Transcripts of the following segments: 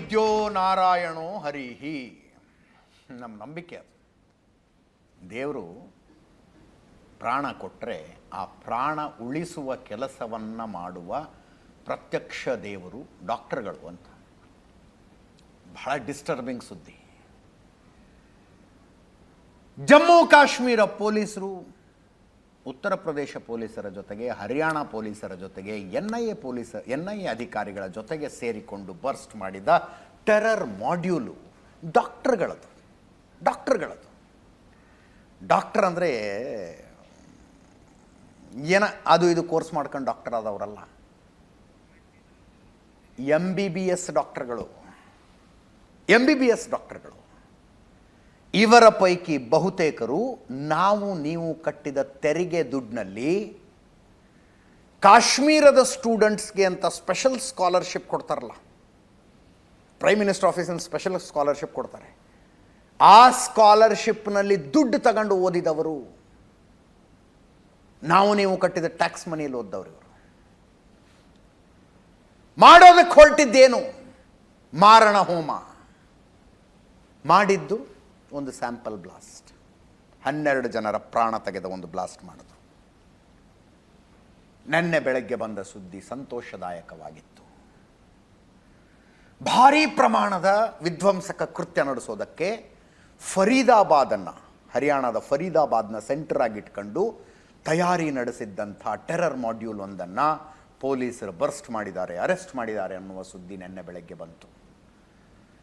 ವೈದ್ಯೋ ನಾರಾಯಣೋ ಹರಿಹಿ. ನಮ್ಮ ನಂಬಿಕೆ ಅದು. ದೇವರು ಪ್ರಾಣ ಕೊಟ್ಟರೆ ಆ ಪ್ರಾಣ ಉಳಿಸುವ ಕೆಲಸವನ್ನು ಮಾಡುವ ಪ್ರತ್ಯಕ್ಷ ದೇವರು ಡಾಕ್ಟರ್ಗಳು ಅಂತ. ಬಹಳ ಡಿಸ್ಟರ್ಬಿಂಗ್ ಸುದ್ದಿ. ಜಮ್ಮು ಕಾಶ್ಮೀರ ಪೊಲೀಸರು ಉತ್ತರ ಪ್ರದೇಶ ಪೊಲೀಸರ ಜೊತೆಗೆ ಹರಿಯಾಣ ಪೊಲೀಸರ ಜೊತೆಗೆ ಎನ್ಐಎ ಅಧಿಕಾರಿಗಳ ಜೊತೆಗೆ ಸೇರಿಕೊಂಡು ಬರ್ಸ್ಟ್ ಮಾಡಿದ ಟೆರರ್ ಮಾಡ್ಯೂಲು ಡಾಕ್ಟರ್ಗಳದು. ಡಾಕ್ಟರ್ ಅಂದರೆ ಅದು ಇದು ಕೋರ್ಸ್ ಮಾಡ್ಕೊಂಡು ಡಾಕ್ಟರ್ ಆದವರಲ್ಲ. MBBS ಡಾಕ್ಟರ್ಗಳು. ಇವರ ಪೈಕಿ ಬಹುತೇಕರು ನೀವು ಕಟ್ಟಿದ ತೆರಿಗೆ ದುಡ್ಡಿನಲ್ಲಿ ಕಾಶ್ಮೀರದ ಸ್ಟೂಡೆಂಟ್ಸ್ಗೆ ಅಂತ ಸ್ಪೆಷಲ್ ಸ್ಕಾಲರ್ಶಿಪ್ ಕೊಡ್ತಾರಲ್ಲ, ಪ್ರೈಮ್ ಮಿನಿಸ್ಟರ್ ಆಫೀಸಿನ ಸ್ಪೆಷಲ್ ಸ್ಕಾಲರ್ಶಿಪ್ ಕೊಡ್ತಾರೆ. ಆ ಸ್ಕಾಲರ್ಶಿಪ್ನಲ್ಲಿ ದುಡ್ಡು ತಗೊಂಡು ಓದಿದವರು, ನೀವು ಕಟ್ಟಿದ ಟ್ಯಾಕ್ಸ್ ಮನಿಯಲ್ಲಿ ಓದ್ದವರು. ಇವರು ಮಾಡೋದಕ್ಕೆ ಹೊರಟಿದ್ದೇನು? ಮಾರಣ ಹೋಮ. ಮಾಡಿದ್ದು ಒಂದು ಸ್ಯಾಂಪಲ್ ಬ್ಲಾಸ್ಟ್. 12 ಜನರ ಪ್ರಾಣ ತೆಗೆದ ಒಂದು ಬ್ಲಾಸ್ಟ್ ಮಾಡಿದ್ರು. ನಿನ್ನೆ ಬೆಳಗ್ಗೆ ಬಂದ ಸುದ್ದಿ ಸಂತೋಷದಾಯಕವಾಗಿತ್ತು. ಭಾರೀ ಪ್ರಮಾಣದ ವಿಧ್ವಂಸಕ ಕೃತ್ಯ ನಡೆಸೋದಕ್ಕೆ ಫರೀದಾಬಾದನ್ನು, ಹರಿಯಾಣದ ಫರೀದಾಬಾದ್ನ ಸೆಂಟರ್ ಆಗಿಟ್ಕೊಂಡು ತಯಾರಿ ನಡೆಸಿದ್ದಂಥ ಟೆರರ್ ಮಾಡ್ಯೂಲ್ ಒಂದನ್ನು ಪೊಲೀಸರು ಅರೆಸ್ಟ್ ಮಾಡಿದ್ದಾರೆ ಅನ್ನುವ ಸುದ್ದಿ ನಿನ್ನೆ ಬೆಳಗ್ಗೆ ಬಂತು.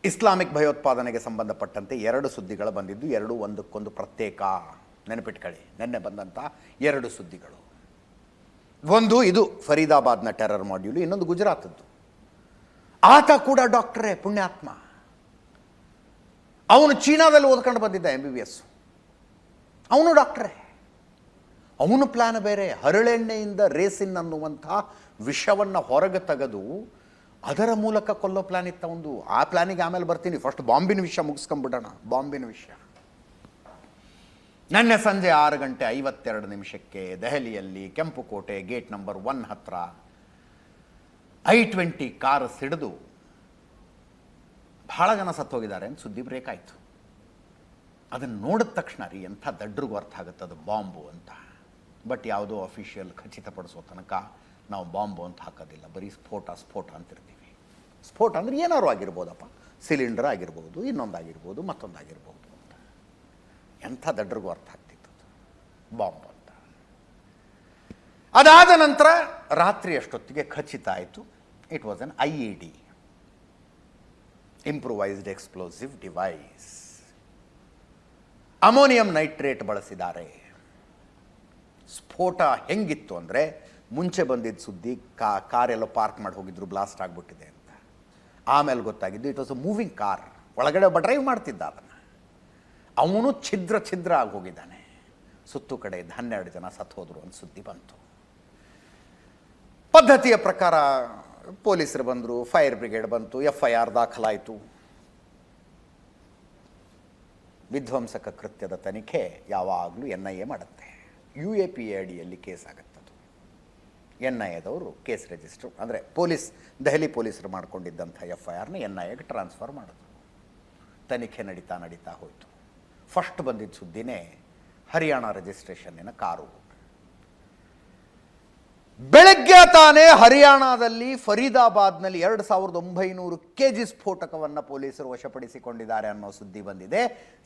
ಇಸ್ಲಾಮಿಕ್ ಭಯೋತ್ಪಾದನೆಗೆ ಸಂಬಂಧಪಟ್ಟಂತೆ 2 ಸುದ್ದಿಗಳು ಬಂದಿದ್ದು, 2 ಒಂದಕ್ಕೊಂದು ಪ್ರತ್ಯೇಕ. ನೆನಪಿಟ್ಕೊಳ್ಳಿ, ನಿನ್ನೆ ಬಂದಂಥ 2 ಸುದ್ದಿಗಳು. ಒಂದು ಇದು ಫರೀದಾಬಾದ್ನ ಟೆರರ್ ಮಾಡ್ಯೂಲು, ಇನ್ನೊಂದು ಗುಜರಾತದ್ದು. ಆತ ಕೂಡ ಡಾಕ್ಟರೇ, ಪುಣ್ಯಾತ್ಮ. ಅವನು ಚೀನಾದಲ್ಲಿ ಓದ್ಕೊಂಡು ಬಂದಿದ್ದ MBBS. ಅವನು ಡಾಕ್ಟರೇ. ಅವನು ಪ್ಲಾನ್ ಬೇರೆ. ಹರಳೆಣ್ಣೆಯಿಂದ ರೇಸಿನ್ ಅನ್ನುವಂಥ ವಿಷವನ್ನು ಹೊರಗೆ ತೆಗೆದು ಅದರ ಮೂಲಕ ಕೊಲ್ಲೋ ಪ್ಲಾನ್ ಇತ್ತ ಒಂದು. ಆ ಪ್ಲಾನಿಗೆ ಆಮೇಲೆ ಬರ್ತೀನಿ. ಫಸ್ಟ್ ಬಾಂಬಿನ ವಿಷಯ ಮುಗಿಸ್ಕೊಂಡ್ಬಿಡೋಣ. ಬಾಂಬಿನ ವಿಷಯ ನಿನ್ನೆ ಸಂಜೆ 6:52 ದೆಹಲಿಯಲ್ಲಿ ಕೆಂಪುಕೋಟೆ ಗೇಟ್ ನಂಬರ್ 1 ಹತ್ರ I-20 ಕಾರ್ ಸಿಡಿದು ಬಹಳ ಜನ ಸತ್ತೋಗಿದ್ದಾರೆ ಅಂತ ಸುದ್ದಿ ಬ್ರೇಕ್ ಆಯಿತು. ಅದನ್ನು ನೋಡಿದ ತಕ್ಷಣ ಎಂಥ ದಡ್ರಿಗೂ ಅರ್ಥ ಆಗುತ್ತೆ ಅದು ಬಾಂಬು ಅಂತ. ಬಟ್ ಯಾವುದೋ ಅಫಿಷಿಯಲ್ ಖಚಿತಪಡಿಸೋ ತನಕ ನಾವು ಬಾಂಬು ಅಂತ ಹಾಕೋದಿಲ್ಲ, ಬರೀ ಸ್ಫೋಟ ಅಂತಿರ್ತೀವಿ. ಸ್ಫೋಟ ಅಂದರೆ ಏನಾರು ಆಗಿರ್ಬೋದಪ್ಪ, ಸಿಲಿಂಡರ್ ಆಗಿರ್ಬೋದು, ಇನ್ನೊಂದಾಗಿರ್ಬೋದು, ಮತ್ತೊಂದಾಗಿರ್ಬೋದು ಅಂತ. ಎಂಥ ದಡ್ರಿಗೂ ಅರ್ಥ ಆಗ್ತಿತ್ತು ಬಾಂಬು ಅಂತ. ಅದಾದ ನಂತರ ರಾತ್ರಿ ಅಷ್ಟೊತ್ತಿಗೆ ಖಚಿತ ಆಯಿತು, it was an IED, improvised explosive device. Ammonium nitrate ಬಳಸಿದ್ದಾರೆ. ಸ್ಫೋಟ ಹೆಂಗಿತ್ತು ಅಂದರೆ, ಮುಂಚೆ ಬಂದಿದ್ದ ಸುದ್ದಿ ಕಾರೆಲ್ಲ ಪಾರ್ಕ್ ಮಾಡಿ ಹೋಗಿದ್ರು, ಬ್ಲಾಸ್ಟ್ ಆಗಿಬಿಟ್ಟಿದೆ ಅಂತ. ಆಮೇಲೆ ಗೊತ್ತಾಗಿದ್ದು it was a moving car. ಒಳಗಡೆ ಒಬ್ಬ ಡ್ರೈವ್ ಮಾಡ್ತಿದ್ದ ಅದನ್ನು. ಅವನು ಛಿದ್ರ ಆಗಿ ಹೋಗಿದ್ದಾನೆ. ಸುತ್ತು ಕಡೆ 12 ಜನ ಸತ್ತು ಹೋದ್ರು ಅಂತ ಸುದ್ದಿ ಬಂತು. ಪದ್ಧತಿಯ ಪ್ರಕಾರ ಪೊಲೀಸರು ಬಂದರು, ಫೈರ್ ಬ್ರಿಗೇಡ್ ಬಂತು, FIR ದಾಖಲಾಯಿತು. ವಿಧ್ವಂಸಕ ಕೃತ್ಯದ ತನಿಖೆ ಯಾವಾಗಲೂ NIA ಮಾಡುತ್ತೆ. UAPA ಅಡಿಯಲ್ಲಿ ಕೇಸ್ ಆಗುತ್ತದು. NIAದವರು ಕೇಸ್ ರಿಜಿಸ್ಟರ್ ಅಂದರೆ ದೆಹಲಿ ಪೊಲೀಸರು ಮಾಡ್ಕೊಂಡಿದ್ದಂಥ FIRನ NIAಗೆ ಟ್ರಾನ್ಸ್ಫರ್ ಮಾಡಿದ್ರು. ತನಿಖೆ ನಡೀತಾ ಹೋಯಿತು. ಫಸ್ಟ್ ಬಂದಿದ್ದ ಸುದ್ದಿನೇ ಹರಿಯಾಣ ರಿಜಿಸ್ಟ್ರೇಷನ್ನಿನ ಕಾರು. ಬೆಳಗ್ಗೆ ತಾನೇ ಹರಿಯಾಣದಲ್ಲಿ ಫರೀದಾಬಾದ್ನಲ್ಲಿ 2900 kg ಸ್ಫೋಟಕವನ್ನು ಪೊಲೀಸರು ವಶಪಡಿಸಿಕೊಂಡಿದ್ದಾರೆ ಅನ್ನೋ ಸುದ್ದಿ ಬಂದಿದೆ.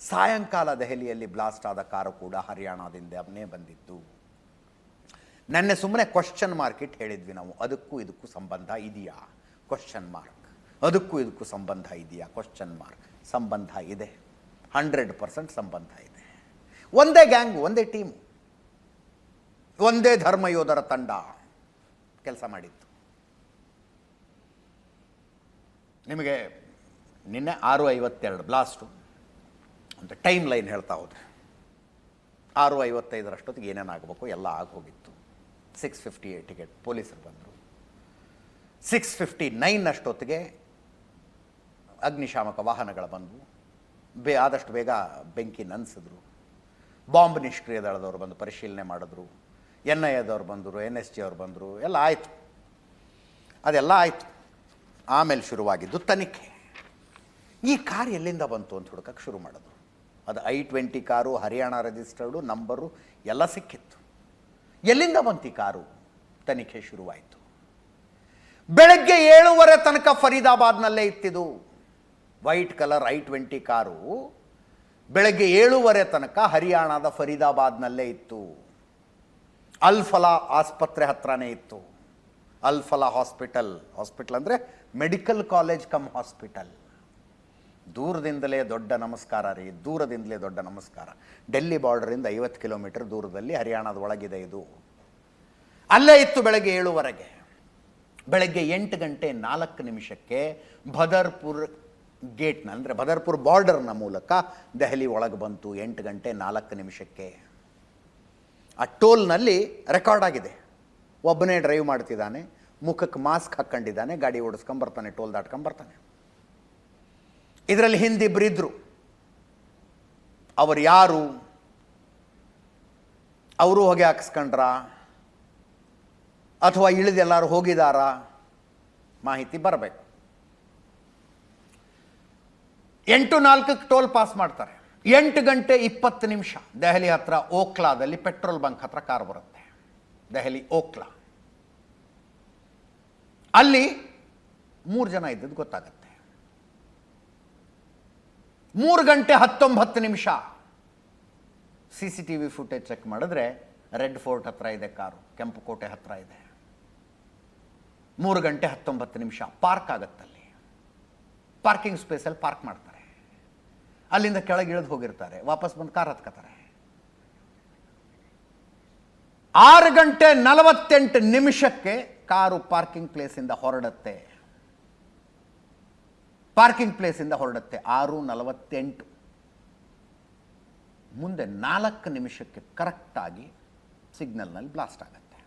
ಸಾಯಂಕಾಲ ದೆಹಲಿಯಲ್ಲಿ ಬ್ಲಾಸ್ಟ್ ಆದ ಕಾರು ಕೂಡ ಹರಿಯಾಣದಿಂದನೇ ಬಂದಿತ್ತು. ನೆನ್ನೆ ಸುಮ್ಮನೆ ಕ್ವಶನ್ ಮಾರ್ಕ್ ಇಟ್ಟು ಹೇಳಿದ್ವಿ ನಾವು, ಅದಕ್ಕೂ ಇದಕ್ಕೂ ಸಂಬಂಧ ಇದೆಯಾ ಕ್ವಶನ್ ಮಾರ್ಕ್, ಅದಕ್ಕೂ ಇದಕ್ಕೂ ಸಂಬಂಧ ಇದೆಯಾ ಕ್ವಶನ್ ಮಾರ್ಕ್. ಸಂಬಂಧ ಇದೆ, 100% ಸಂಬಂಧ ಇದೆ. ಒಂದೇ ಗ್ಯಾಂಗು, ಒಂದೇ ಟೀಮು, ಒಂದೇ ಧರ್ಮಯೋಧರ ತಂಡ ಕೆಲಸ ಮಾಡಿತ್ತು. ನಿಮಗೆ ನಿನ್ನೆ 6:52 ಬ್ಲಾಸ್ಟು ಅಂತ ಟೈಮ್ ಲೈನ್ ಹೇಳ್ತಾ ಹೋದೆ. 6:55 ಏನೇನಾಗಬೇಕು ಎಲ್ಲ ಆಗೋಗಿತ್ತು. 6:58 ಪೊಲೀಸರು ಬಂದರು. 6:59 ಅಷ್ಟೊತ್ತಿಗೆ ಅಗ್ನಿಶಾಮಕ ವಾಹನಗಳು ಬಂದವು. ಆದಷ್ಟು ಬೇಗ ಬೆಂಕಿ ನಂದಿಸಿದ್ರು. ಬಾಂಬ್ ನಿಷ್ಕ್ರಿಯ ದಳದವರು ಬಂದು ಪರಿಶೀಲನೆ ಮಾಡಿದ್ರು. NIAದವ್ರು ಬಂದರು, NSG ಅವ್ರು ಬಂದರು, ಎಲ್ಲ ಆಯಿತು. ಅದೆಲ್ಲ ಆಯಿತು. ಆಮೇಲೆ ಶುರುವಾಗಿದ್ದು ತನಿಖೆ. ಈ ಕಾರ್ ಎಲ್ಲಿಂದ ಬಂತು ಅಂತ ಹುಡುಕಕ್ಕೆ ಶುರು ಮಾಡಿದ್ರು. ಅದು I-20 car, Haryana registered, number ಎಲ್ಲ ಸಿಕ್ಕಿತ್ತು. ಎಲ್ಲಿಂದ ಬಂತು ಈ ಕಾರು? ತನಿಖೆ ಶುರುವಾಯಿತು. ಬೆಳಗ್ಗೆ 7:30 ತನಕ ಫರೀದಾಬಾದ್ನಲ್ಲೇ ಇತ್ತಿದು. ವೈಟ್ ಕಲರ್ I-20 ಕಾರು ಬೆಳಗ್ಗೆ 7:30 ತನಕ ಹರಿಯಾಣದ ಫರೀದಾಬಾದ್ನಲ್ಲೇ ಇತ್ತು. ಅಲ್ಫಲಾ ಆಸ್ಪತ್ರೆ ಹತ್ರನೇ ಇತ್ತು. ಅಲ್ಫಲಾ ಹಾಸ್ಪಿಟಲ್ ಅಂದರೆ ಮೆಡಿಕಲ್ ಕಾಲೇಜ್ ಕಮ್ ಹಾಸ್ಪಿಟಲ್. ದೂರದಿಂದಲೇ ದೊಡ್ಡ ನಮಸ್ಕಾರ ರೀ, ದೂರದಿಂದಲೇ ದೊಡ್ಡ ನಮಸ್ಕಾರ. ಡೆಲ್ಲಿ ಬಾರ್ಡರಿಂದ 50 ಕಿಲೋಮೀಟರ್ ದೂರದಲ್ಲಿ ಹರಿಯಾಣದ ಒಳಗಿದೆ ಇದು. ಅಲ್ಲೇ ಇತ್ತು ಬೆಳಗ್ಗೆ 7:30. ಬೆಳಗ್ಗೆ 8:04 ಭದರ್ಪುರ್ ಗೇಟ್ನ ಅಂದರೆ ಭದರ್ಪುರ್ ಬಾರ್ಡರ್ನ ಮೂಲಕ ದೆಹಲಿ ಒಳಗೆ ಬಂತು. 8:04. ಆ ಟೋಲ್ನಲ್ಲಿ ರೆಕಾರ್ಡ್ ಆಗಿದೆ. ಒಬ್ಬನೇ ಡ್ರೈವ್ ಮಾಡ್ತಿದ್ದಾನೆ, ಮುಖಕ್ಕೆ ಮಾಸ್ಕ್ ಹಾಕ್ಕೊಂಡಿದ್ದಾನೆ, ಗಾಡಿ ಓಡಿಸ್ಕೊಂಬರ್ತಾನೆ, ಟೋಲ್ ದಾಟ್ಕೊಂಬರ್ತಾನೆ. ಇದರಲ್ಲಿ ಹಿಂದಿಬ್ಬರಿದ್ರು. ಅವರು ಯಾರು? ಅವರು ಹೊಗೆ ಹಾಕಿಸ್ಕೊಂಡ್ರ ಅಥವಾ ಇಳಿದೆಲ್ಲರೂ ಹೋಗಿದಾರಾ? ಮಾಹಿತಿ ಬರಬೇಕು. 8:04 ಟೋಲ್ ಪಾಸ್ ಮಾಡ್ತಾರೆ. 8:20 ದೆಹಲಿ ಹತ್ರ ಓಕ್ಲಾದಲ್ಲಿ ಪೆಟ್ರೋಲ್ ಬಂಕ್ ಹತ್ರ ಕಾರ್ ಬರುತ್ತೆ. ದೆಹಲಿ ಓಕ್ಲಾ. ಅಲ್ಲಿ 3 ಜನ ಇದ್ದದ್ದು ಗೊತ್ತಾಗತ್ತೆ. 3:19 CCTV ಫುಟೇಜ್ ಚೆಕ್ ಮಾಡಿದ್ರೆ ರೆಡ್ ಫೋರ್ಟ್ ಹತ್ರ ಇದೆ ಕಾರು, ಕೆಂಪುಕೋಟೆ ಹತ್ರ ಇದೆ. 3:19 ಪಾರ್ಕ್ ಆಗತ್ತಲ್ಲಿ. ಪಾರ್ಕಿಂಗ್ ಸ್ಪೇಸಲ್ಲಿ ಪಾರ್ಕ್ ಮಾಡ್ತಾರೆ. ಅಲ್ಲಿಂದ ಕೆಳಗೆ ಇಳಿದು ಹೋಗಿರ್ತಾರೆ, ವಾಪಸ್ ಬಂದು ಕಾರ್ ಹತ್ಕೋತಾರೆ. 6:48 ಕಾರು ಪಾರ್ಕಿಂಗ್ ಪ್ಲೇಸಿಂದ ಹೊರಡುತ್ತೆ. 6:48 ಮುಂದೆ 4 ನಿಮಿಷಕ್ಕೆ ಕರೆಕ್ಟಾಗಿ ಸಿಗ್ನಲ್ನಲ್ಲಿ ಬ್ಲಾಸ್ಟ್ ಆಗುತ್ತೆ.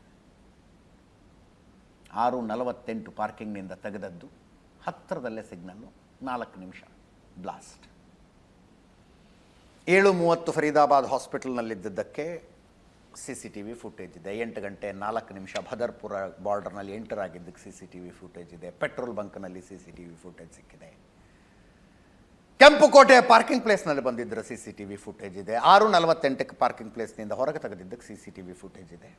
6:48 ಪಾರ್ಕಿಂಗ್ನಿಂದ ತೆಗೆದದ್ದು, ಹತ್ತಿರದಲ್ಲೇ ಸಿಗ್ನಲ್ಲು, 4 ನಿಮಿಷ ಬ್ಲಾಸ್ಟ್. 7:30 ಫರೀದಾಬಾದ್ ಹಾಸ್ಪಿಟಲ್ನಲ್ಲಿದ್ದದ್ದಕ್ಕೆ CCTV ಫುಟೇಜ್ ಇದೆ. 8:04 ಭದರ್ಪುರ ಬಾರ್ಡರ್ನಲ್ಲಿ ಎಂಟರ್ ಆಗಿದ್ದಕ್ಕೆ CCTV ಫುಟೇಜ್ ಇದೆ. ಪೆಟ್ರೋಲ್ ಬಂಕ್ನಲ್ಲಿ CCTV ಫುಟೇಜ್ ಸಿಕ್ಕಿದೆ. ಕೆಂಪುಕೋಟೆ ಪಾರ್ಕಿಂಗ್ ಪ್ಲೇಸ್ನಲ್ಲಿ ಬಂದಿದ್ದರ CCTV ಫುಟೇಜ್ ಇದೆ. 6:48 ಪಾರ್ಕಿಂಗ್ ಪ್ಲೇಸ್ನಿಂದ ಹೊರಗೆ ತೆಗೆದಿದ್ದಕ್ಕೆ CCTV ಫುಟೇಜ್ ಇದೆ.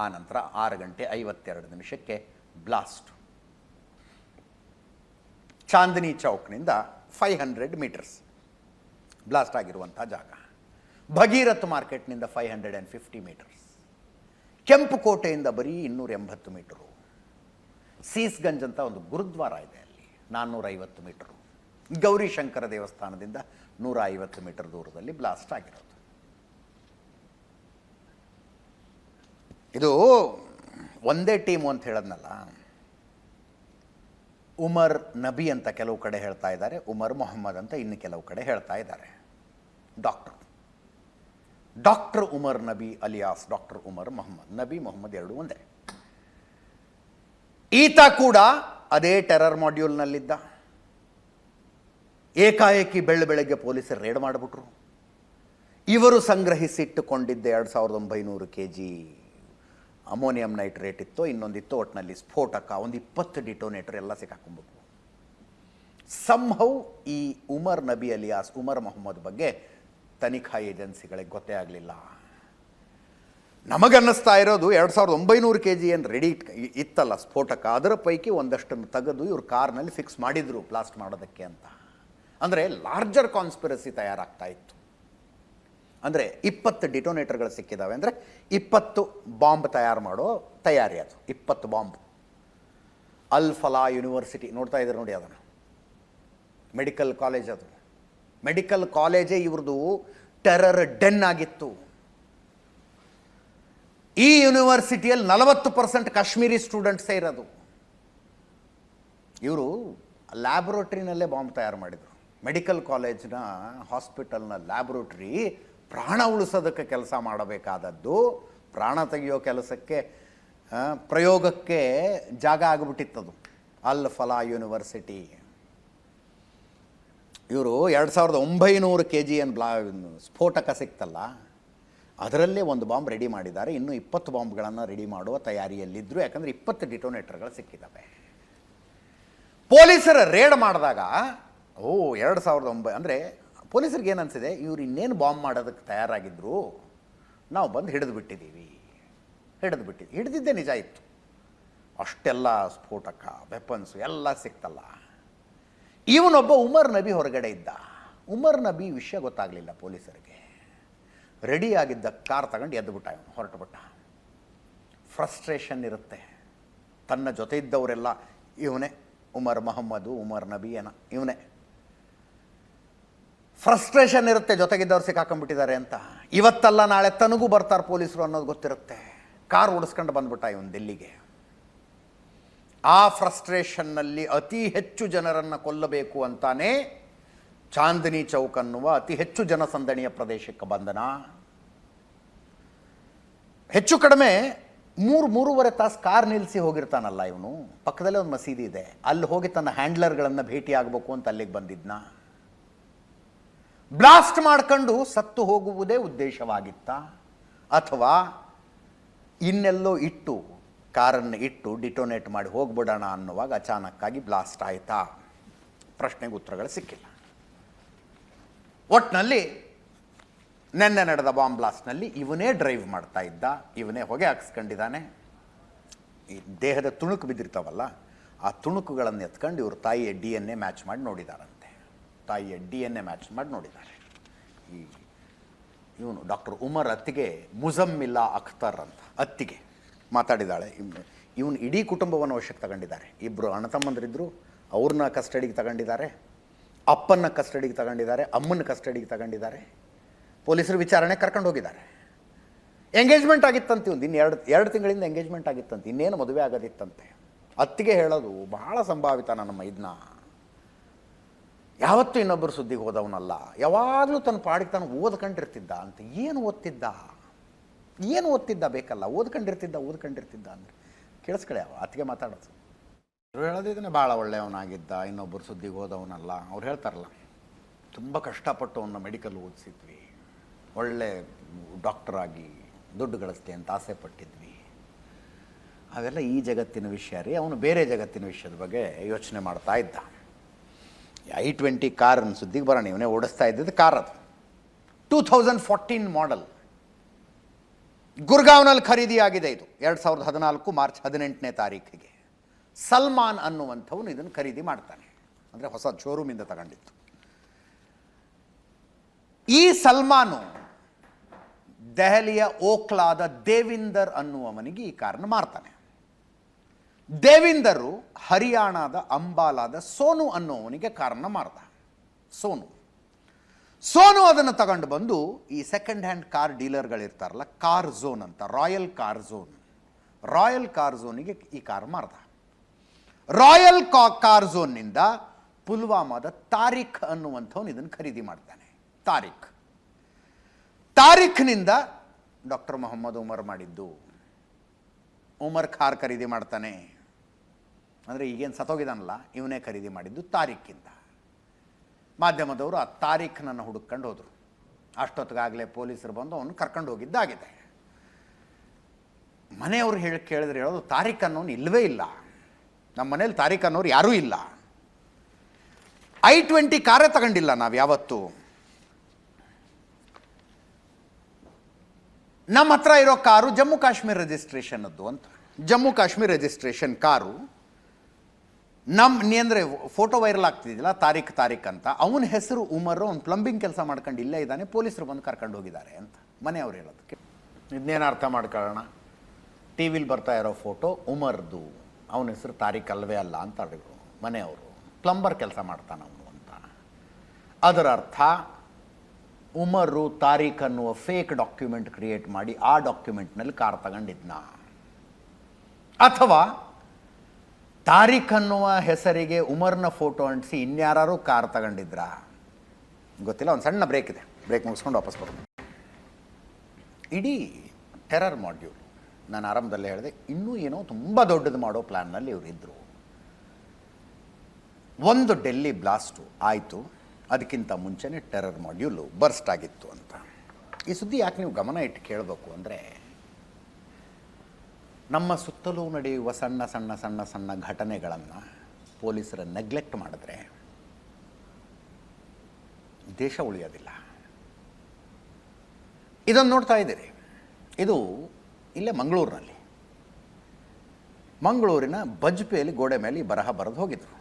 ಆ ನಂತರ 6:52 ಬ್ಲಾಸ್ಟ್. ಚಾಂದಿನಿ ಚೌಕ್ನಿಂದ 500 ಮೀಟರ್ಸ್ ಬ್ಲಾಸ್ಟ್ ಆಗಿರುವಂಥ ಜಾಗ. ಭಗೀರಥ್ ಮಾರ್ಕೆಟ್ನಿಂದ 550 ಮೀಟರ್ಸ್. ಕೆಂಪುಕೋಟೆಯಿಂದ ಬರೀ 280 ಮೀಟರು. ಸೀಸ್ಗಂಜ್ ಅಂತ ಒಂದು ಗುರುದ್ವಾರ ಇದೆ, ಅಲ್ಲಿ 450 ಮೀಟರು. ಗೌರಿಶಂಕರ ದೇವಸ್ಥಾನದಿಂದ 150 ಮೀಟರ್ ದೂರದಲ್ಲಿ ಬ್ಲಾಸ್ಟ್ ಆಗಿರೋದು. ಇದು ಒಂದೇ ಟೀಮು ಅಂತ ಹೇಳದ್ನಲ್ಲ. ಉಮರ್ ನಬಿ ಅಂತ ಕೆಲವು ಕಡೆ ಹೇಳ್ತಾ ಇದ್ದಾರೆ, ಉಮರ್ ಮೊಹಮ್ಮದ್ ಅಂತ ಇನ್ನು ಕೆಲವು ಕಡೆ ಹೇಳ್ತಾ ಇದ್ದಾರೆ. Doctor Umar Nabi alias doctor Umar Mohammad. Nabi Mohammad ಎರಡೂ ಒಂದೇ. ಈತ ಕೂಡ ಅದೇ ಟೆರರ್ ಮಾಡ್ಯೂಲ್ನಲ್ಲಿದ್ದ. ಏಕಾಏಕಿ ಬೆಳಗ್ಗೆ ಪೊಲೀಸರು ರೇಡ್ ಮಾಡಿಬಿಟ್ರು. ಇವರು ಸಂಗ್ರಹಿಸಿಟ್ಟುಕೊಂಡಿದ್ದ 2900 kg ಅಮೋನಿಯಂ ನೈಟ್ರೇಟ್ ಇತ್ತು, ಇನ್ನೊಂದಿತ್ತು, ಒಟ್ಟಿನಲ್ಲಿ ಸ್ಫೋಟಕ, ಒಂದು 20 ಡಿಟೋನೇಟರ್ ಎಲ್ಲ ಸಿಕ್ಕಾಕೊಂಡ್ಬಿಟ್ರು. ಸಂಹೌ ಈ ಉಮರ್ ನಬಿ ಅಲಿಯಾಸ್ ಉಮರ್ ಮೊಹಮ್ಮದ್ ಬಗ್ಗೆ ತನಿಖಾ ಏಜೆನ್ಸಿಗಳಿಗೆ ಗೊತ್ತೇ ಆಗಲಿಲ್ಲ. ನಮಗನ್ನಿಸ್ತಾ ಇರೋದು 2900 kg ಏನು ರೆಡಿ ಇತ್ತಲ್ಲ ಸ್ಫೋಟಕ, ಅದರ ಪೈಕಿ ಒಂದಷ್ಟನ್ನು ತೆಗೆದು ಇವರು ಕಾರ್ನಲ್ಲಿ ಫಿಕ್ಸ್ ಮಾಡಿದ್ರು ಬ್ಲಾಸ್ಟ್ ಮಾಡೋದಕ್ಕೆ ಅಂತ. ಅಂದರೆ ಲಾರ್ಜರ್ ಕಾನ್ಸ್ಪಿರಸಿ ತಯಾರಾಗ್ತಾ ಇತ್ತು. ಅಂದರೆ 20 ಡಿಟೋನೇಟರ್ಗಳು ಸಿಕ್ಕಿದ್ದಾವೆ ಅಂದರೆ 20 ಬಾಂಬ್ ತಯಾರು ಮಾಡೋ ತಯಾರಿ. ಅದು 20 ಬಾಂಬ್. ಅಲ್ಫಲಾ ಯೂನಿವರ್ಸಿಟಿ ನೋಡ್ತಾ ಇದ್ದಾರೆ ನೋಡಿ, ಅದನ್ನು ಮೆಡಿಕಲ್ ಕಾಲೇಜ್. ಅದು ಮೆಡಿಕಲ್ ಕಾಲೇಜೇ ಇವ್ರದ್ದು ಟೆರರ್ ಡೆನ್ ಆಗಿತ್ತು. ಈ ಯೂನಿವರ್ಸಿಟಿಯಲ್ಲಿ 40% ಕಾಶ್ಮೀರಿ ಸ್ಟೂಡೆಂಟ್ಸೇ ಇರೋದು. ಇವರು ಲ್ಯಾಬೊರೇಟರಿನಲ್ಲೇ ಬಾಂಬ್ ತಯಾರು ಮಾಡಿದರು. ಮೆಡಿಕಲ್ ಕಾಲೇಜ್ನ ಹಾಸ್ಪಿಟಲ್ನ ಲ್ಯಾಬೊರೇಟರಿ ಪ್ರಾಣ ಉಳಿಸೋದಕ್ಕೆ ಕೆಲಸ ಮಾಡಬೇಕಾದದ್ದು, ಪ್ರಾಣ ತೆಗೆಯೋ ಕೆಲಸಕ್ಕೆ ಪ್ರಯೋಗಕ್ಕೆ ಜಾಗ ಆಗಿಬಿಟ್ಟಿತ್ತದು. ಅಲ್ ಫಲಾ ಯೂನಿವರ್ಸಿಟಿ. ಇವರು 2900 kg ಏನು ಸ್ಫೋಟಕ ಸಿಕ್ತಲ್ಲ, ಅದರಲ್ಲೇ ಒಂದು ಬಾಂಬ್ ರೆಡಿ ಮಾಡಿದ್ದಾರೆ. ಇನ್ನೂ 20 ಬಾಂಬ್ಗಳನ್ನು ರೆಡಿ ಮಾಡುವ ತಯಾರಿಯಲ್ಲಿದ್ದರು. ಯಾಕಂದರೆ 20 ಡಿಟೋನೇಟರ್ಗಳು ಸಿಕ್ಕಿದ್ದಾವೆ. ಪೊಲೀಸರ ರೇಡ್ ಮಾಡಿದಾಗ 2009 ಅಂದರೆ ಪೊಲೀಸರಿಗೆ ಏನು ಅನಿಸಿದೆ, ಇವ್ರು ಇನ್ನೇನು ಬಾಂಬ್ ಮಾಡೋದಕ್ಕೆ ತಯಾರಾಗಿದ್ದರು, ನಾವು ಬಂದು ಹಿಡಿದ್ಬಿಟ್ಟಿದ್ದೀವಿ. ಹಿಡಿದಿದ್ದೇ ನಿಜ ಇತ್ತು. ಅಷ್ಟೆಲ್ಲ ಸ್ಫೋಟಕ ವೆಪನ್ಸು ಎಲ್ಲ ಸಿಕ್ತಲ್ಲ. ಇವನೊಬ್ಬ ಉಮರ್ ನಬಿ ಹೊರಗಡೆ ಇದ್ದ. ಉಮರ್ ನಬಿ ವಿಷಯ ಗೊತ್ತಾಗಲಿಲ್ಲ ಪೊಲೀಸರಿಗೆ. ರೆಡಿಯಾಗಿದ್ದ ಕಾರ್ ತಗೊಂಡು ಎದ್ದುಬಿಟ್ಟ, ಇವನು ಹೊರಟುಬಿಟ್ಟ. ಫ್ರಸ್ಟ್ರೇಷನ್ ಇರುತ್ತೆ. ತನ್ನ ಜೊತೆ ಇದ್ದವರೆಲ್ಲ ಇವನೇ ಉಮರ್ ಮೊಹಮ್ಮದು, ಉಮರ್ ನಬಿ ಏನ ಇವನೇ. ಫ್ರಸ್ಟ್ರೇಷನ್ ಇರುತ್ತೆ, ಜೊತೆಗಿದ್ದವ್ರು ಸಿಕ್ಕಾಕೊಂಡ್ಬಿಟ್ಟಿದ್ದಾರೆ ಅಂತ. ಇವತ್ತಲ್ಲ ನಾಳೆ ತನಗೂ ಬರ್ತಾರೆ ಪೊಲೀಸರು ಅನ್ನೋದು ಗೊತ್ತಿರುತ್ತೆ. ಕಾರ್ ಓಡಿಸ್ಕೊಂಡು ಬಂದ್ಬಿಟ್ಟ ಇವನು ದಿಲ್ಲಿಗೆ. ಆ ಫ್ರಸ್ಟ್ರೇಷನ್ನಲ್ಲಿ ಅತಿ ಹೆಚ್ಚು ಜನರನ್ನು ಕೊಲ್ಲಬೇಕು ಅಂತಾನೆ ಚಾಂದಿನಿ ಚೌಕ್ ಅನ್ನುವ ಅತಿ ಹೆಚ್ಚು ಜನಸಂದಣಿಯ ಪ್ರದೇಶಕ್ಕೆ ಬಂದನ. ಹೆಚ್ಚು ಕಡಿಮೆ 3-3.5 ತಾಸು ಕಾರ್ ನಿಲ್ಲಿಸಿ ಹೋಗಿರ್ತಾನಲ್ಲ ಇವನು. ಪಕ್ಕದಲ್ಲೇ ಒಂದು ಮಸೀದಿ ಇದೆ, ಅಲ್ಲಿ ಹೋಗಿ ತನ್ನ ಹ್ಯಾಂಡ್ಲರ್ಗಳನ್ನು ಭೇಟಿ ಆಗಬೇಕು ಅಂತ ಅಲ್ಲಿಗೆ ಬಂದಿದ್ನ. ಬ್ಲಾಸ್ಟ್ ಮಾಡ್ಕೊಂಡು ಸತ್ತು ಹೋಗುವುದೇ ಉದ್ದೇಶವಾಗಿತ್ತ, ಅಥವಾ ಇನ್ನೆಲ್ಲೋ ಕಾರನ್ನು ಇಟ್ಟು ಡಿಟೋನೇಟ್ ಮಾಡಿ ಹೋಗ್ಬಿಡೋಣ ಅನ್ನುವಾಗ ಅಚಾನಕ್ಕಾಗಿ ಬ್ಲಾಸ್ಟ್ ಆಯಿತಾ? ಪ್ರಶ್ನೆಗೆ ಉತ್ತರಗಳು ಸಿಕ್ಕಿಲ್ಲ. ಒಟ್ಟಿನಲ್ಲಿ ನೆನ್ನೆ ನಡೆದ ಬಾಂಬ್ ಬ್ಲಾಸ್ಟ್ನಲ್ಲಿ ಇವನೇ ಡ್ರೈವ್ ಮಾಡ್ತಾ ಇದ್ದ, ಇವನೇ ಹೊಗೆ ಹಾಕ್ಸ್ಕೊಂಡಿದ್ದಾನೆ. ಈ ದೇಹದ ತುಣುಕು ಬಿದ್ದಿರ್ತಾವಲ್ಲ, ಆ ತುಣುಕುಗಳನ್ನು ಎತ್ಕೊಂಡು ಇವರು ತಾಯಿಯ DNA ಮ್ಯಾಚ್ ಮಾಡಿ ನೋಡಿದಾರಂತೆ. ತಾಯಿಯ DNA ಮ್ಯಾಚ್ ಮಾಡಿ ನೋಡಿದ್ದಾರೆ. ಇವನು ಡಾಕ್ಟರ್ ಉಮರ್ ಅತ್ತಿಗೆ ಮುಜಮ್ಮಿಲ್ಲಾ ಅಖ್ತರ್ ಅಂತ ಅತ್ತಿಗೆ ಮಾತಾಡಿದ್ದಾಳೆ. ಇವನು ಇಡೀ ಕುಟುಂಬವನ್ನು ವಶಕ್ಕೆ ತಗೊಂಡಿದ್ದಾರೆ. ಇಬ್ಬರು ಅಣ್ಣ ತಮ್ಮಂದಿರಿದ್ದರು, ಅವ್ರನ್ನ ಕಸ್ಟಡಿಗೆ ತಗೊಂಡಿದ್ದಾರೆ, ಅಪ್ಪನ ಕಸ್ಟಡಿಗೆ ತಗೊಂಡಿದ್ದಾರೆ, ಅಮ್ಮನ ಕಸ್ಟಡಿಗೆ ತಗೊಂಡಿದ್ದಾರೆ. ಪೊಲೀಸರು ವಿಚಾರಣೆ ಕರ್ಕೊಂಡು ಹೋಗಿದ್ದಾರೆ. ಎಂಗೇಜ್ಮೆಂಟ್ ಆಗಿತ್ತಂತೆ ಇವ್ನು, ಇನ್ನು ಎರಡು ತಿಂಗಳಿಂದ ಎಂಗೇಜ್ಮೆಂಟ್ ಆಗಿತ್ತಂತೆ, ಇನ್ನೇನು ಮದುವೆ ಆಗೋದಿತ್ತಂತೆ. ಅತ್ತಿಗೆ ಹೇಳೋದು ಬಹಳ ಸಂಭಾವಿತ ನನ್ನ ಮೈದ್ನ, ಯಾವತ್ತೂ ಇನ್ನೊಬ್ಬರು ಸುದ್ದಿಗೆ ಹೋದವನಲ್ಲ, ಯಾವಾಗಲೂ ತನ್ನ ಪಾಡಿಗೆ ತಾನು ಓದ್ಕೊಂಡಿರ್ತಿದ್ದ ಅಂತ. ಏನು ಓದ್ತಿದ್ದ ಬೇಕಲ್ಲ, ಓದ್ಕೊಂಡಿರ್ತಿದ್ದ ಅಂದರೆ ಕೇಳಿಸ್ಕೊಳ್ಳಿ. ಅತ್ತಿಗೆ ಮಾತಾಡೋದು ಇವ್ರು ಹೇಳೋದು ಇದನ್ನೇ, ಭಾಳ ಒಳ್ಳೆಯವನಾಗಿದ್ದ, ಇನ್ನೊಬ್ಬರು ಸುದ್ದಿಗೆ ಹೋದವನಲ್ಲ. ಅವ್ರು ಹೇಳ್ತಾರಲ್ಲ, ತುಂಬ ಕಷ್ಟಪಟ್ಟು ಅವನ್ನ ಮೆಡಿಕಲ್ ಓದಿಸಿದ್ವಿ, ಒಳ್ಳೆ ಡಾಕ್ಟರ್ ಆಗಿ ದುಡ್ಡು ಗಳಿಸ್ಲಿ ಅಂತ ಆಸೆ ಪಟ್ಟಿದ್ವಿ. ಅವೆಲ್ಲ ಈ ಜಗತ್ತಿನ ವಿಷಯ ರೀ. ಅವನು ಬೇರೆ ಜಗತ್ತಿನ ವಿಷಯದ ಬಗ್ಗೆ ಯೋಚನೆ ಮಾಡ್ತಾ ಇದ್ದ. i20 ಕಾರನ್ನು ಸುದ್ದಿಗೆ ಬರೋಣ. ಇವನೇ ಓಡಿಸ್ತಾ ಇದ್ದಿದ್ದು ಕಾರ್. ಅದು 2014 ಮಾಡೆಲ್, ಗುರ್ಗಾವ್ನಲ್ಲಿ ಖರೀದಿಯಾಗಿದೆ. ಇದು 2014 ಮಾರ್ಚ್ 18ನೇ ತಾರೀಖಿಗೆ ಸಲ್ಮಾನ್ ಅನ್ನುವಂಥವನು ಇದನ್ನು ಖರೀದಿ ಮಾಡ್ತಾನೆ. ಅಂದರೆ ಹೊಸ ಶೋರೂಮಿಂದ ತಗೊಂಡಿತ್ತು. ಈ ಸಲ್ಮಾನು ದೆಹಲಿಯ ಓಕ್ಲಾದ ದೇವಿಂದರ್ ಅನ್ನುವವನಿಗೆ ಈ ಕಾರನ್ನು ಮಾರ್ತಾನೆ. ದೇವಿಂದರು ಹರಿಯಾಣದ ಅಂಬಾಲಾದ ಸೋನು ಅನ್ನುವವನಿಗೆ ಕಾರನ್ನು ಮಾರ್ದ. ಸೋನು ಅದನ್ನು ತಗೊಂಡು ಬಂದು ಈ ಸೆಕೆಂಡ್ ಹ್ಯಾಂಡ್ ಕಾರ್ ಡೀಲರ್ಗಳಿರ್ತಾರಲ್ಲ, ಕಾರ್ ಝೋನ್ ಅಂತ, ರಾಯಲ್ ಕಾರ್ ಝೋನಿಗೆ ಈ ಕಾರ್ ಮಾರ್ದ. ರಾಯಲ್ ಕಾರ್ ಝೋನ್ನಿಂದ ಪುಲ್ವಾಮಾದ ತಾರಿಖ್ ಅನ್ನುವಂಥವನು ಇದನ್ನು ಖರೀದಿ ಮಾಡ್ತಾನೆ. ತಾರಿಖ್ನಿಂದ ಡಾಕ್ಟರ್ ಮೊಹಮ್ಮದ್ ಉಮರ್ ಮಾಡಿದ್ದು. ಉಮರ್ ಕಾರ್ ಖರೀದಿ ಮಾಡ್ತಾನೆ. ಅಂದರೆ ಈಗೇನು ಸತ್ತೋಗಿದಾನಲ್ಲ, ಇವನೇ ಖರೀದಿ ಮಾಡಿದ್ದು ತಾರೀಖಿಂದ. ಮಾಧ್ಯಮದವರು ಆ ತಾರೀಖನನ್ನು ಹುಡುಕೊಂಡು ಹೋದರು. ಅಷ್ಟೊತ್ತಿಗಾಗಲೇ ಪೊಲೀಸರು ಬಂದು ಅವನು ಕರ್ಕೊಂಡು ಹೋಗಿದ್ದಾಗಿದೆ. ಮನೆಯವರು ಕೇಳಿದ್ರೆ ಹೇಳೋದು, ತಾರೀಖ್ ಅನ್ನೋನು ಇಲ್ಲವೇ ಇಲ್ಲ, ನಮ್ಮ ಮನೇಲಿ ತಾರೀಖ್ ಅನ್ನೋರು ಯಾರೂ ಇಲ್ಲ, i20 ಕಾರೇ ತಗೊಂಡಿಲ್ಲ ನಾವು ಯಾವತ್ತು, ನಮ್ಮ ಹತ್ರ ಇರೋ ಕಾರು ಜಮ್ಮು ಕಾಶ್ಮೀರ್ ರಿಜಿಸ್ಟ್ರೇಷನ್ನದ್ದು ಅಂತ. ಜಮ್ಮು ಕಾಶ್ಮೀರ್ ರಿಜಿಸ್ಟ್ರೇಷನ್ ಕಾರು ಅಂದರೆ ಫೋಟೋ ವೈರಲ್ ಆಗ್ತಿದ್ದಿಲ್ಲ, ತಾರೀಖ್ ಅಂತ. ಅವನ ಹೆಸರು ಉಮರ್, ಅವ್ನು ಪ್ಲಂಬಿಂಗ್ ಕೆಲಸ ಮಾಡ್ಕೊಂಡು ಇಲ್ಲೇ ಇದ್ದಾನೆ, ಪೊಲೀಸರು ಬಂದು ಕರ್ಕೊಂಡು ಹೋಗಿದ್ದಾರೆ ಅಂತ ಮನೆಯವ್ರು ಹೇಳೋದಕ್ಕೆ. ಇದನ್ನೇನು ಅರ್ಥ ಮಾಡ್ಕೊಳ್ಳೋಣ, ಟಿ ವಿಲಿ ಬರ್ತಾ ಇರೋ ಫೋಟೋ ಉಮರ್ದು, ಅವನ ಹೆಸರು ತಾರೀಖ್ ಅಲ್ವೇ ಅಲ್ಲ ಅಂತ ಹೇಳಿದ್ರು ಮನೆಯವರು. ಪ್ಲಂಬರ್ ಕೆಲಸ ಮಾಡ್ತಾನೆ ಅವನು ಅಂತ. ಅದರ ಅರ್ಥ ಉಮರು ತಾರೀಖ್ ಅನ್ನುವ ಫೇಕ್ ಡಾಕ್ಯುಮೆಂಟ್ ಕ್ರಿಯೇಟ್ ಮಾಡಿ ಆ ಡಾಕ್ಯುಮೆಂಟ್ನಲ್ಲಿ ಕಾರ್ ತಗೊಂಡಿದ್ನ, ಅಥವಾ ತಾರೀಖ್ ಅನ್ನುವ ಹೆಸರಿಗೆ ಉಮರ್ನ ಫೋಟೋ ಅಂಟಿಸಿ ಇನ್ಯಾರು ಕಾರ್ ತಗೊಂಡಿದ್ರ ಗೊತ್ತಿಲ್ಲ. ಒಂದು ಸಣ್ಣ ಬ್ರೇಕ್ ಇದೆ, ಬ್ರೇಕ್ ಮುಗಿಸ್ಕೊಂಡು ವಾಪಸ್ ಬರ್ತೀನಿ. ಇಡೀ ಟೆರರ್ ಮಾಡ್ಯೂಲ್ ನಾನು ಆರಂಭದಲ್ಲೇ ಹೇಳಿದೆ, ಇನ್ನೂ ಏನೋ ತುಂಬ ದೊಡ್ಡದು ಮಾಡೋ ಪ್ಲ್ಯಾನ್ನಲ್ಲಿ ಇವರಿದ್ದರು. ಒಂದು ಡೆಲ್ಲಿ ಬ್ಲಾಸ್ಟು ಆಯಿತು, ಅದಕ್ಕಿಂತ ಮುಂಚೆನೇ ಟೆರರ್ ಮಾಡ್ಯೂಲು ಬರ್ಸ್ಟ್ ಆಗಿತ್ತು ಅಂತ. ಈ ಸುದ್ದಿ ಯಾಕೆ ನೀವು ಗಮನ ಇಟ್ಟು ಕೇಳಬೇಕು ಅಂದರೆ, ನಮ್ಮ ಸುತ್ತಲೂ ನಡೆಯುವ ಸಣ್ಣ ಘಟನೆಗಳನ್ನು ಪೊಲೀಸರ ನೆಗ್ಲೆಕ್ಟ್ ಮಾಡಿದ್ರೆ ದೇಶ ಉಳಿಯೋದಿಲ್ಲ. ಇದನ್ನು ನೋಡ್ತಾ ಇದ್ದೀರಿ. ಇದು ಇಲ್ಲೇ ಮಂಗಳೂರಿನ ಬಜ್ಪೆಯಲ್ಲಿ ಗೋಡೆ ಮೇಲೆ ಈ ಬರಹ ಬರೆದು ಹೋಗಿದ್ರು.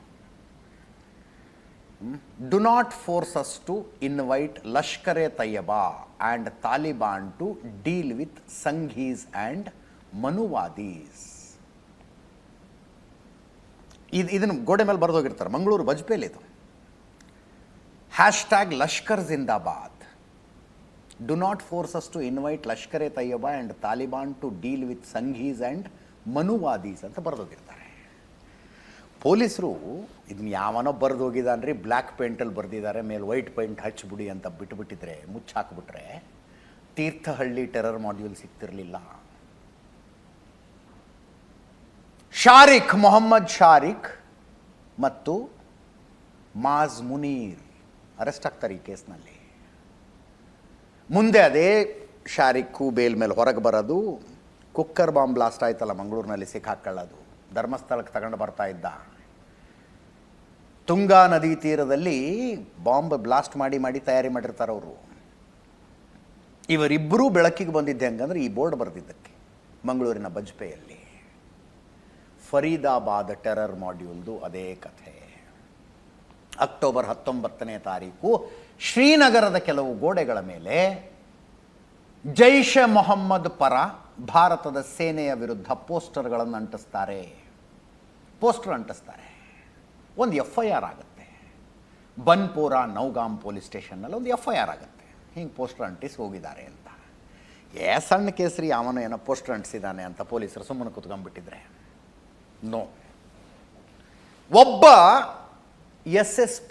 Do not force us to invite Lashkar-e Taiba and Taliban to deal with Sanghis and Manuvadis. ಇದನ್ನು ಗೋಡೆ ಮೇಲೆ ಬರೆದು ಹೋಗಿರ್ತಾರೆ. ಮಂಗಳೂರು ಬಜ್ಪೆಯಲ್ಲಿ ಇದು. ಹ್ಯಾಶ್ಟ್ಯಾಗ್ ಲಷ್ಕರ್ ಜಿಂದಾಬಾದ್. Do not force us to invite Lashkar-e Taiba and Taliban to deal with Sanghis and Manuvadis ಅಂತ ಬರೆದೋಗಿರ್ತಾರೆ. ಪೊಲೀಸರು ಇದನ್ನ ಯಾವನೋ ಬರೆದೋಗಿದ್ದಾನ್ರಿ, ಬ್ಲ್ಯಾಕ್ ಪೇಂಟಲ್ಲಿ ಬರೆದಿದ್ದಾರೆ, ಮೇಲೆ ವೈಟ್ ಪೇಂಟ್ ಹಚ್ಚಿಬಿಡಿ ಅಂತ ಬಿಟ್ಟುಬಿಟ್ಟಿದ್ರೆ, ಮುಚ್ಚಾಕ್ಬಿಟ್ರೆ ತೀರ್ಥಹಳ್ಳಿ ಟೆರರ್ ಮಾಡ್ಯೂಲ್ ಸಿಗ್ತಿರಲಿಲ್ಲ. ಮೊಹಮ್ಮದ್ ಶಾರಿಕ್ ಮತ್ತು ಮಾಜ್ ಮುನೀರ್ ಅರೆಸ್ಟ್ ಆಗ್ತಾರೆ ಈ ಕೇಸ್ನಲ್ಲಿ. ಮುಂದೆ ಅದೇ ಶಾರಿಕ್ಕು ಬೇಲ್ ಮೇಲೆ ಹೊರಗೆ ಬರೋದು, ಕುಕ್ಕರ್ ಬಾಂಬ್ ಬ್ಲಾಸ್ಟ್ ಆಯ್ತಲ್ಲ ಮಂಗಳೂರಿನಲ್ಲಿ, ಸಿಕ್ಕಾಕೊಳ್ಳೋದು, ಧರ್ಮಸ್ಥಳಕ್ಕೆ ತಗೊಂಡು ಬರ್ತಾ ಇದ್ದ. ತುಂಗಾ ನದಿ ತೀರದಲ್ಲಿ ಬಾಂಬ್ ಬ್ಲಾಸ್ಟ್ ಮಾಡಿ ತಯಾರಿ ಮಾಡಿರ್ತಾರೆ ಅವರು. ಇವರಿಬ್ಬರೂ ಬೆಳಕಿಗೆ ಬಂದಿದ್ದೆ ಹಂಗಂದ್ರೆ ಈ ಬೋರ್ಡ್ ಬರೆದಿದ್ದಕ್ಕೆ. ಮಂಗಳೂರಿನ ಬಜ್ಪೆಯಲ್ಲಿ ಫರೀದಾಬಾದ್ ಟೆರರ್ ಮಾಡ್ಯೂಲ್ದು ಅದೇ ಕಥೆ. ಅಕ್ಟೋಬರ್ 19ನೇ ತಾರೀಕು ಶ್ರೀನಗರದ ಕೆಲವು ಗೋಡೆಗಳ ಮೇಲೆ ಜೈಷ್ ಎ ಮೊಹಮ್ಮದ್ ಪರ ಭಾರತದ ಸೇನೆಯ ವಿರುದ್ಧ ಪೋಸ್ಟರ್ಗಳನ್ನು ಅಂಟಿಸ್ತಾರೆ. ಒಂದು FIR ಆಗುತ್ತೆ. ಬನ್ಪೋರಾ ನೌಗಾಮ್ ಪೊಲೀಸ್ ಸ್ಟೇಷನ್ನಲ್ಲಿ ಒಂದು FIR ಆಗುತ್ತೆ. ಹಿಂಗೆ ಪೋಸ್ಟರ್ ಅಂಟಿಸಿ ಹೋಗಿದ್ದಾರೆ ಅಂತ. ಸಣ್ಣ ಕೇಸರಿ ಅವನು ಏನೋ ಪೋಸ್ಟರ್ ಅಂಟಿಸಿದ್ದಾನೆ ಅಂತ ಪೊಲೀಸರು ಸುಮ್ಮನೆ ಕೂತ್ಕೊಂಡ್ಬಿಟ್ಟಿದ್ರೆ. ನೋ, ಒಬ್ಬ SSP,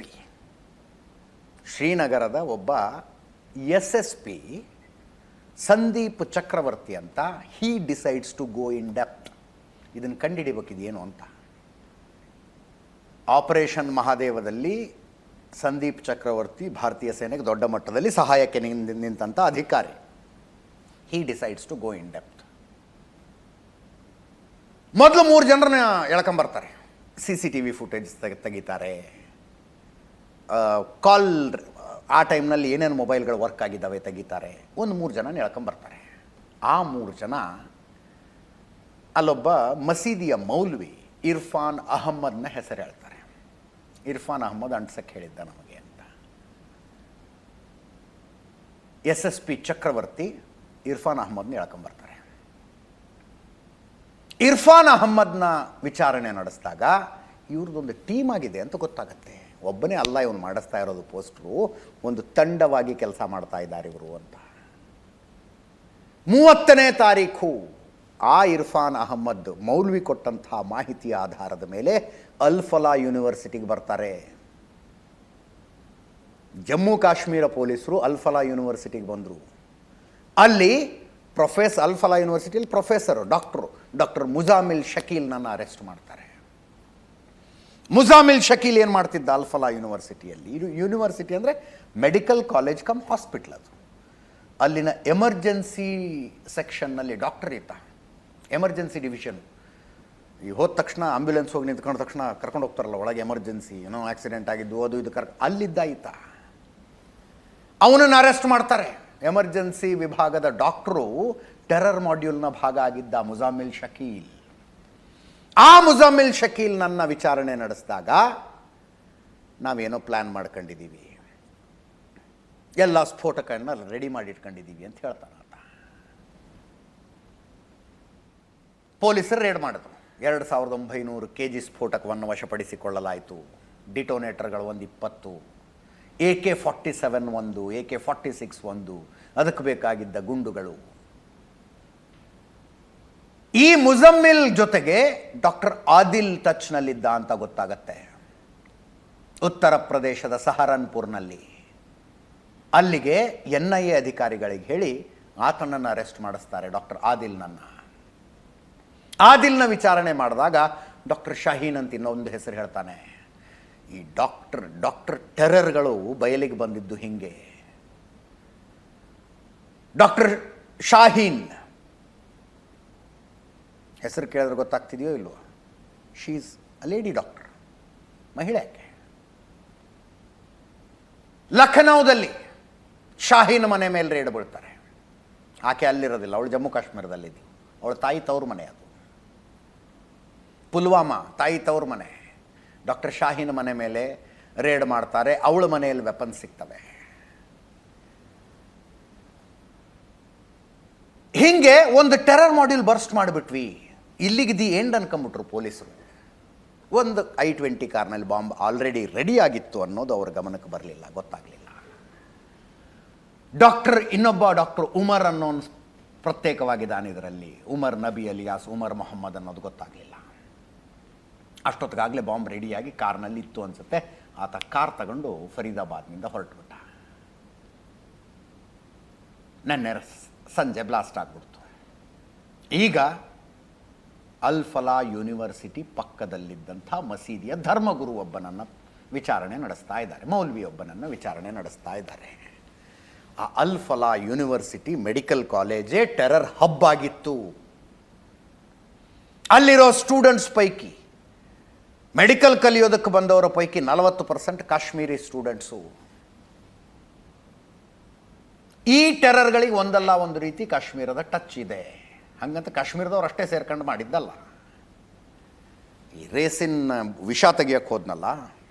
ಶ್ರೀನಗರದ ಒಬ್ಬ SSP ಸಂದೀಪ್ ಚಕ್ರವರ್ತಿ ಅಂತ, he decides to go in depth. ಇದನ್ನು ಕಂಡುಹಿಡಿಬೇಕಿದೇನು ಅಂತ. ಆಪರೇಷನ್ ಮಹಾದೇವದಲ್ಲಿ ಸಂದೀಪ್ ಚಕ್ರವರ್ತಿ ಭಾರತೀಯ ಸೇನೆಗೆ ದೊಡ್ಡ ಮಟ್ಟದಲ್ಲಿ ಸಹಾಯಕ್ಕೆ ನಿಂತಂಥ ಅಧಿಕಾರಿ. He decides to go in depth. ಮೊದಲು 3 ಜನರನ್ನ ಎಳ್ಕೊಂಬರ್ತಾರೆ. CCTV ಫುಟೇಜ್ ತೆಗಿತಾರೆ. ಕಾಲ್ ಆ ಟೈಮ್ನಲ್ಲಿ ಏನೇನು ಮೊಬೈಲ್ಗಳು ವರ್ಕ್ ಆಗಿದ್ದಾವೆ ತೆಗಿತಾರೆ. ಒಂದು 3 ಜನ ಎಳ್ಕೊಂಬರ್ತಾರೆ. ಆ 3 ಜನ ಅಲ್ಲೊಬ್ಬ ಮಸೀದಿಯ ಮೌಲ್ವಿ ಇರ್ಫಾನ್ ಅಹಮ್ಮದ್ನ ಹೆಸರು ಹೇಳ್ತಾರೆ. ಇರ್ಫಾನ್ ಅಹಮ್ಮದ್ ಅಂಟ್ಸಕ್ಕೆ ಹೇಳಿದ್ದ ನಮಗೆ ಅಂತ. SSP ಚಕ್ರವರ್ತಿ ಇರ್ಫಾನ್ ಅಹಮ್ಮದ್ನ ಎಳ್ಕೊಂಬರ್ತಾರೆ. ಇರ್ಫಾನ್ ಅಹಮ್ಮದ್ನ ವಿಚಾರಣೆ ನಡೆಸಿದಾಗ ಇವ್ರದ್ದೊಂದು ಟೀಮ್ ಆಗಿದೆ ಅಂತ ಗೊತ್ತಾಗತ್ತೆ. ಒಬ್ಬನೇ ಅಲ್ಲ ಇವನು ಮಾಡಿಸ್ತಾ ಇರೋದು ಪೋಸ್ಟ್ರು, ಒಂದು ತಂಡವಾಗಿ ಕೆಲಸ ಮಾಡ್ತಾ ಇದ್ದಾರೆ ಇವರು ಅಂತ. 30ನೇ ತಾರೀಕು ಆ ಇರ್ಫಾನ್ ಅಹಮ್ಮದ್ ಮೌಲ್ವಿ ಕೊಟ್ಟಂತಹ ಮಾಹಿತಿಯ ಆಧಾರದ ಮೇಲೆ ಅಲ್-ಫಲಾ ಯೂನಿವರ್ಸಿಟಿಗೆ ಬರ್ತಾರೆ. ಜಮ್ಮು ಕಾಶ್ಮೀರ ಪೊಲೀಸರು ಅಲ್-ಫಲಾ ಯೂನಿವರ್ಸಿಟಿಗೆ ಬಂದರು. ಅಲ್ಲಿ ಅಲ್-ಫಲಾ ಯೂನಿವರ್ಸಿಟಿಯಲ್ಲಿ ಪ್ರೊಫೆಸರು ಡಾಕ್ಟರ್ ಮುಜಾಮಿಲ್ ಶಕೀಲ್ನನ್ನು ಅರೆಸ್ಟ್ ಮಾಡ್ತಾರೆ. ಮುಜಾಮಿಲ್ ಶಕೀಲ್ ಏನು ಮಾಡ್ತಿದ್ದ ಅಲ್-ಫಲಾ ಯೂನಿವರ್ಸಿಟಿಯಲ್ಲಿ? ಇದು ಯೂನಿವರ್ಸಿಟಿ ಅಂದರೆ ಮೆಡಿಕಲ್ ಕಾಲೇಜ್ ಕಮ್ ಹಾಸ್ಪಿಟ್ಲ್. ಅದು ಅಲ್ಲಿನ ಎಮರ್ಜೆನ್ಸಿ ಸೆಕ್ಷನ್ನಲ್ಲಿ ಡಾಕ್ಟರ್ ಇದ್ದ. Emergency division. ಈ ಹೋದ ತಕ್ಷಣ ಆಂಬ್ಯುಲೆನ್ಸ್ ಹೋಗಿ ನಿಂತ್ಕೊಂಡ ತಕ್ಷಣ ಕರ್ಕೊಂಡು ಹೋಗ್ತಾರಲ್ಲ ಒಳಗೆ, ಎಮರ್ಜೆನ್ಸಿ ಏನೋ ಆಕ್ಸಿಡೆಂಟ್ ಆಗಿದ್ದು ಅದು ಇದು ಅಲ್ಲಿದ್ದ ಈತ. ಅವನನ್ನು ಅರೆಸ್ಟ್ ಮಾಡ್ತಾರೆ. ಎಮರ್ಜೆನ್ಸಿ ವಿಭಾಗದ ಡಾಕ್ಟರು ಟೆರರ್ ಮಾಡ್ಯೂಲ್ನ ಭಾಗ ಆಗಿದ್ದ ಮುಜಾಮಿಲ್ ಶಕೀಲ್. ಆ ಮುಜಾಮಿಲ್ ಶಕೀಲ್ ನನ್ನ ವಿಚಾರಣೆ ನಡೆಸಿದಾಗ ನಾವೇನೋ ಪ್ಲ್ಯಾನ್ ಮಾಡ್ಕೊಂಡಿದ್ದೀವಿ, ಎಲ್ಲ ಸ್ಫೋಟಕಗಳನ್ನ ರೆಡಿ ಮಾಡಿ ಇಟ್ಕೊಂಡಿದ್ದೀವಿ ಅಂತ ಹೇಳ್ತಾನೆ ಆತ. ಪೊಲೀಸರು ರೇಡ್ ಮಾಡಿದ್ರು. 2900 kg ಸ್ಫೋಟಕವನ್ನು ವಶಪಡಿಸಿಕೊಳ್ಳಲಾಯಿತು. ಡಿಟೋನೇಟರ್ಗಳು ಒಂದು 20, AK-47 1, AK-46 1, ಅದಕ್ಕೆ ಬೇಕಾಗಿದ್ದ ಗುಂಡುಗಳು. ಈ ಮುಜಮ್ಮಿಲ್ ಜೊತೆಗೆ ಡಾಕ್ಟರ್ ಆದಿಲ್ ಟಚ್ನಲ್ಲಿದ್ದ ಅಂತ ಗೊತ್ತಾಗತ್ತೆ. ಉತ್ತರ ಪ್ರದೇಶದ ಸಹರನ್ಪುರ್ನಲ್ಲಿ. ಅಲ್ಲಿಗೆ NIA ಅಧಿಕಾರಿಗಳಿಗೆ ಹೇಳಿ ಆತನನ್ನು ಅರೆಸ್ಟ್ ಮಾಡಿಸ್ತಾರೆ, ಡಾಕ್ಟರ್ ಆದಿಲ್ನನ್ನು. ಆದಿಲ್ನ ವಿಚಾರಣೆ ಮಾಡಿದಾಗ ಡಾಕ್ಟರ್ ಶಾಹೀನ್ ಅಂತ ಇನ್ನೊಂದು ಹೆಸರು ಹೇಳ್ತಾನೆ. ಈ ಡಾಕ್ಟರ್ ಟೆರರ್ಗಳು ಬಯಲಿಗೆ ಬಂದಿದ್ದು ಹಿಂಗೆ. ಡಾಕ್ಟರ್ ಶಾಹೀನ್ ಹೆಸರು ಕೇಳಿದ್ರೆ ಗೊತ್ತಾಗ್ತಿದೆಯೋ ಇಲ್ವೋ? She is a lady doctor, ಮಹಿಳೆ. ಲಖನೌದಲ್ಲಿ ಶಾಹೀನ್ ಮನೆ ಮೇಲೆ ರೇಡ್ ಬೀಳ್ತಾರೆ. ಆಕೆ ಅಲ್ಲಿರೋದಿಲ್ಲ, ಅವಳು ಜಮ್ಮು ಕಾಶ್ಮೀರದಲ್ಲಿದ್ದು, ಅವಳ ತಾಯಿ ತವ್ರ ಮನೆ ಅದು. ಪುಲ್ವಾಮಾ ತಾಯಿ ತವ್ರ ಮನೆ. ಡಾಕ್ಟರ್ ಶಾಹೀನ್ ಮನೆ ಮೇಲೆ ರೇಡ್ ಮಾಡ್ತಾರೆ, ಅವಳ ಮನೆಯಲ್ಲಿ ವೆಪನ್ಸ್ ಸಿಗ್ತವೆ. ಹಿಂಗೆ ಒಂದು ಟೆರರ್ ಮಾಡ್ಯೂಲ್ ಬರ್ಸ್ಟ್ ಮಾಡಿಬಿಟ್ವಿ. ಇಲ್ಲಿಗೆ ದಿ ಎಂಡ್ ಅನ್ಕೊಂಬಿಟ್ರು ಪೊಲೀಸರು. ಒಂದು I-20 ಕಾರ್ನಲ್ಲಿ ಬಾಂಬ್ ಆಲ್ರೆಡಿ ರೆಡಿ ಆಗಿತ್ತು ಅನ್ನೋದು ಅವ್ರ ಗಮನಕ್ಕೆ ಬರಲಿಲ್ಲ, ಗೊತ್ತಾಗಲಿಲ್ಲ. ಇನ್ನೊಬ್ಬ ಡಾಕ್ಟರ್ ಉಮರ್ ಅನ್ನೋ ಪ್ರತ್ಯೇಕವಾಗಿದ್ದಾನೆ ಇದರಲ್ಲಿ. ಉಮರ್ ನಬಿ ಅಲಿಯಾಸ್ ಉಮರ್ ಮೊಹಮ್ಮದ್ ಅನ್ನೋದು ಗೊತ್ತಾಗಲಿಲ್ಲ. ಅಷ್ಟೊತ್ತಿಗಾಗಲೇ ಬಾಂಬ್ ರೆಡಿಯಾಗಿ ಕಾರ್ನಲ್ಲಿ ಇತ್ತು ಅನ್ಸುತ್ತೆ. ಆತ ಕಾರ್ ತಗೊಂಡು ಫರೀದಾಬಾದ್ನಿಂದ ಹೊರಟುಬಿಟ್ಟ. ನೆನ್ನೆ ಸಂಜೆ ಬ್ಲಾಸ್ಟ್ ಆಗಿಬಿಡ್ತು. ಈಗ ಅಲ್-ಫಲಾ ಯೂನಿವರ್ಸಿಟಿ ಪಕ್ಕದಲ್ಲಿದ್ದಂಥ ಮಸೀದಿಯ ಧರ್ಮಗುರು ಒಬ್ಬನನ್ನು ವಿಚಾರಣೆ ನಡೆಸ್ತಾ ಇದ್ದಾರೆ, ಮೌಲ್ವಿ ಒಬ್ಬನನ್ನು ವಿಚಾರಣೆ ನಡೆಸ್ತಾ ಇದ್ದಾರೆ. ಆ ಅಲ್-ಫಲಾ ಯೂನಿವರ್ಸಿಟಿ ಮೆಡಿಕಲ್ ಕಾಲೇಜೇ ಟೆರರ್ ಹಬ್ ಆಗಿತ್ತು. ಅಲ್ಲಿರೋ ಸ್ಟೂಡೆಂಟ್ಸ್ ಪೈಕಿ, ಮೆಡಿಕಲ್ ಕಲಿಯೋದಕ್ಕೆ ಬಂದವರ ಪೈಕಿ 40% ಕಾಶ್ಮೀರಿ ಸ್ಟೂಡೆಂಟ್ಸು. ಈ ಟೆರರ್ಗಳಿಗೆ ಒಂದಲ್ಲ ಒಂದು ರೀತಿ ಕಾಶ್ಮೀರದ ಟಚ್ ಇದೆ. ಹಂಗಂತ ಕಾಶ್ಮೀರದವ್ರು ಅಷ್ಟೇ ಸೇರ್ಕೊಂಡು ಮಾಡಿದ್ದಲ್ಲ. ಈ ರೇಸಿನ ವಿಷ ತೆಗಿಯೋಕ್ಕೆ ಹೋದ್ನಲ್ಲ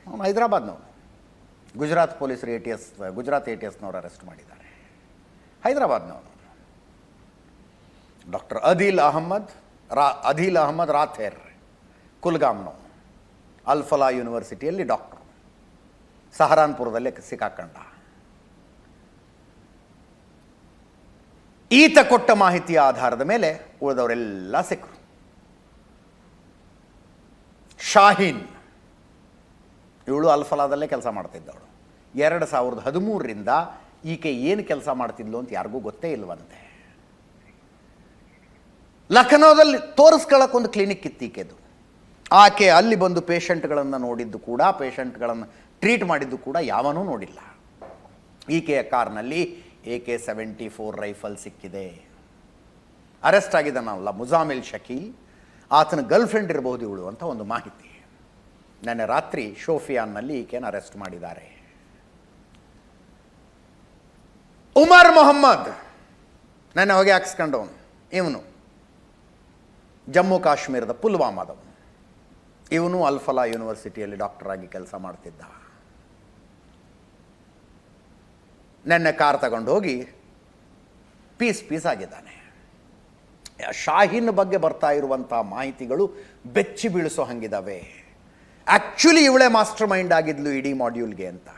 ಅವನು ಹೈದರಾಬಾದ್ನವನು. ಗುಜರಾತ್ ಪೊಲೀಸರು ಗುಜರಾತ್ ATSನವ್ರು ಅರೆಸ್ಟ್ ಮಾಡಿದ್ದಾರೆ. ಹೈದರಾಬಾದ್ನವನು ಡಾಕ್ಟರ್ ಅದಿಲ್ ಅಹಮದ್ ರಾಥೇರ್, ಕುಲ್ಗಾಮ್ನವನು. ಅಲ್-ಫಲಾ ಯೂನಿವರ್ಸಿಟಿಯಲ್ಲಿ ಡಾಕ್ಟರು, ಸಹರಾನ್ಪುರದಲ್ಲೇ ಸಿಕ್ಕಾಕೊಂಡ. ಈತ ಕೊಟ್ಟ ಮಾಹಿತಿಯ ಆಧಾರದ ಮೇಲೆ ಉಳಿದವರೆಲ್ಲ ಸಿಕ್ಕರು. ಶಾಹೀನ್ ಇವಳು ಅಲ್-ಫಲಾದಲ್ಲೇ ಕೆಲಸ ಮಾಡ್ತಿದ್ದವಳು. 2013ರಿಂದ ಈಕೆ ಏನು ಕೆಲಸ ಮಾಡ್ತಿದ್ಲು ಅಂತ ಯಾರಿಗೂ ಗೊತ್ತೇ ಇಲ್ವಂತೆ. ಲಖನೌದಲ್ಲಿ ತೋರಿಸ್ಕೊಳ್ಳೋಕ್ಕೊಂದು ಕ್ಲಿನಿಕ್ ಇತ್ತು ಈಕೆದು. ಆಕೆ ಅಲ್ಲಿ ಬಂದು ಪೇಷಂಟ್ಗಳನ್ನು ನೋಡಿದ್ದು ಕೂಡ, ಪೇಷಂಟ್ಗಳನ್ನು ಟ್ರೀಟ್ ಮಾಡಿದ್ದು ಕೂಡ ಯಾವನೂ ನೋಡಿಲ್ಲ. ಈಕೆಯ ಕಾರ್ನಲ್ಲಿ AK-74 ರೈಫಲ್ ಸಿಕ್ಕಿದೆ. ಅರೆಸ್ಟ್ ಆಗಿದ್ದಾನಲ್ಲ ಮುಜಾಮಿಲ್ ಶಕೀಲ್, ಆತನ ಗರ್ಲ್ ಫ್ರೆಂಡ್ ಇರಬಹುದು ಇವಳು ಅಂತ ಒಂದು ಮಾಹಿತಿ. ನೆನ್ನೆ ರಾತ್ರಿ ಶೋಫಿಯಾನ್ನಲ್ಲಿ ಈಕೆಯನ್ನು ಅರೆಸ್ಟ್ ಮಾಡಿದ್ದಾರೆ. ಉಮರ್ ಮೊಹಮ್ಮದ್ ನೆನ್ನೆ ಹೊಗೆ ಹಾಕ್ಸ್ಕೊಂಡವನು. ಇವನು ಜಮ್ಮು ಕಾಶ್ಮೀರದ ಪುಲ್ವಾಮಾದವನು. ಇವನು ಅಲ್-ಫಲಾ ಯೂನಿವರ್ಸಿಟಿಯಲ್ಲಿ ಡಾಕ್ಟರ್ ಆಗಿ ಕೆಲಸ ಮಾಡ್ತಿದ್ದ. ನೆನ್ನೆ ಕಾರ್ ತಗೊಂಡು ಹೋಗಿ ಪೀಸ್ ಆಗಿದ್ದಾನೆ. ಶಾಹೀನ್ ಬಗ್ಗೆ ಬರ್ತಾ ಇರುವಂಥ ಮಾಹಿತಿಗಳು ಬೆಚ್ಚಿ ಬೀಳಿಸೋ ಹಂಗಿದ್ದಾವೆ. ಆ್ಯಕ್ಚುಲಿ ಇವಳೇ ಮಾಸ್ಟರ್ ಮೈಂಡ್ ಆಗಿದ್ಲು ಇಡೀ ಮಾಡ್ಯೂಲ್ಗೆ ಅಂತ.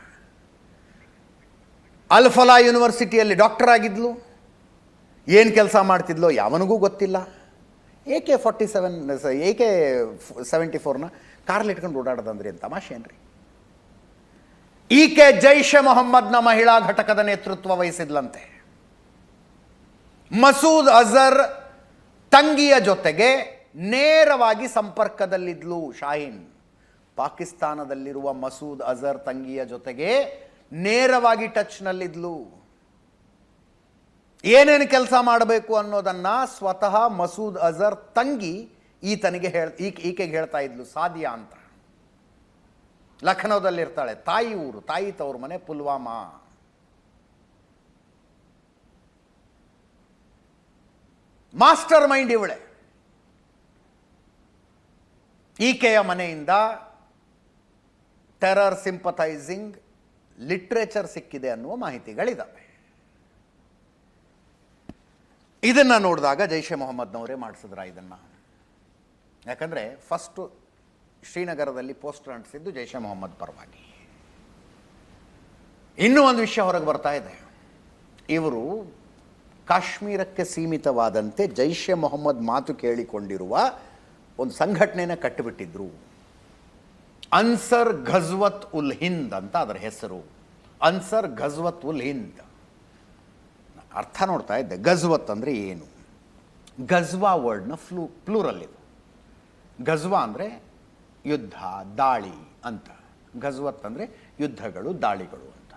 ಅಲ್-ಫಲಾ ಯೂನಿವರ್ಸಿಟಿಯಲ್ಲಿ ಡಾಕ್ಟರ್ ಆಗಿದ್ಲು. ಏನು ಕೆಲಸ ಮಾಡ್ತಿದ್ಲೋ ಯಾವನಿಗೂ ಗೊತ್ತಿಲ್ಲ. AK-74ನ ಕಾರ್ಲಿ ಇಟ್ಕೊಂಡು ಓಡಾಡೋದಂದ್ರಿ ಅಂತ ತಮಾಷೆ ಏನ್ರಿ. ಈಕೆ ಜೈಷೆ ಮೊಹಮ್ಮದ್ನ ಮಹಿಳಾ ಘಟಕದ ನೇತೃತ್ವ ವಹಿಸಿದ್ಲಂತೆ. ಮಸೂದ್ ಅಜರ್ ತಂಗಿಯ ಜೊತೆಗೆ ನೇರವಾಗಿ ಸಂಪರ್ಕದಲ್ಲಿದ್ಲು ಶಾಹೀನ್. ಪಾಕಿಸ್ತಾನದಲ್ಲಿರುವ ಮಸೂದ್ ಅಜರ್ ತಂಗಿಯ ಜೊತೆಗೆ ನೇರವಾಗಿ ಟಚ್ನಲ್ಲಿದ್ಲು. ಏನೇನು ಕೆಲಸ ಮಾಡಬೇಕು ಅನ್ನೋದನ್ನ ಸ್ವತಃ ಮಸೂದ್ ಅಜರ್ ತಂಗಿ ಈಕೆಗೆ ಹೇಳ್ತಾ ಇದ್ಲು. ಸಾದಿಯಾ ಅಂತ ಲಖನೌದಲ್ಲಿರ್ತಾಳೆ. ತಾಯಿ ಊರು, ತಾಯಿ ತವ್ರ ಮನೆ ಪುಲ್ವಾಮಾ. ಮಾಸ್ಟರ್ ಮೈಂಡ್ ಇವಳೆ. ಈಕೆಯ ಮನೆಯಿಂದ ಟೆರರ್ ಸಿಂಪಥೈಸಿಂಗ್ ಲಿಟ್ರೇಚರ್ ಸಿಕ್ಕಿದೆ ಅನ್ನುವ ಮಾಹಿತಿಗಳಿದ್ದಾವೆ. ಇದನ್ನ ನೋಡಿದಾಗ ಜೈಷೆ ಮೊಹಮ್ಮದ್ನವರೇ ಮಾಡಿಸಿದ್ರ ಇದನ್ನ. ಯಾಕಂದ್ರೆ ಫಸ್ಟು ಶ್ರೀನಗರದಲ್ಲಿ ಪೋಸ್ಟರ್ ಅಂಟಿಸಿದ್ದು ಜೈಷೆ ಮೊಹಮ್ಮದ್ ಪರವಾಗಿ. ಇನ್ನೂ ಒಂದು ವಿಷಯ ಹೊರಗೆ ಬರ್ತಾ ಇದೆ. ಇವರು ಕಾಶ್ಮೀರಕ್ಕೆ ಸೀಮಿತವಾದಂತೆ ಜೈಷೆ ಮೊಹಮ್ಮದ್ ಮಾತು ಕೇಳಿಕೊಂಡಿರುವ ಒಂದು ಸಂಘಟನೆಯನ್ನು ಕಟ್ಟಿಬಿಟ್ಟಿದ್ರು. ಅನ್ಸರ್ ಘಜ್ವತ್ ಉಲ್ ಹಿಂದ್ ಅಂತ ಅದರ ಹೆಸರು. ಅನ್ಸರ್ ಘಜ್ವತ್ ಉಲ್ ಹಿಂದ್ ಅರ್ಥ ನೋಡ್ತಾ ಇದ್ದೆ. ಗಜ್ವತ್ ಅಂದರೆ ಏನು? ಗಜ್ವಾ ವರ್ಡ್ನ ಪ್ಲೂರಲ್ ಇದು. ಗಜ್ವಾ ಅಂದರೆ ಯುದ್ಧ, ದಾಳಿ ಅಂತ. ಗಜ್ವತ್ ಅಂದರೆ ಯುದ್ಧಗಳು, ದಾಳಿಗಳು ಅಂತ.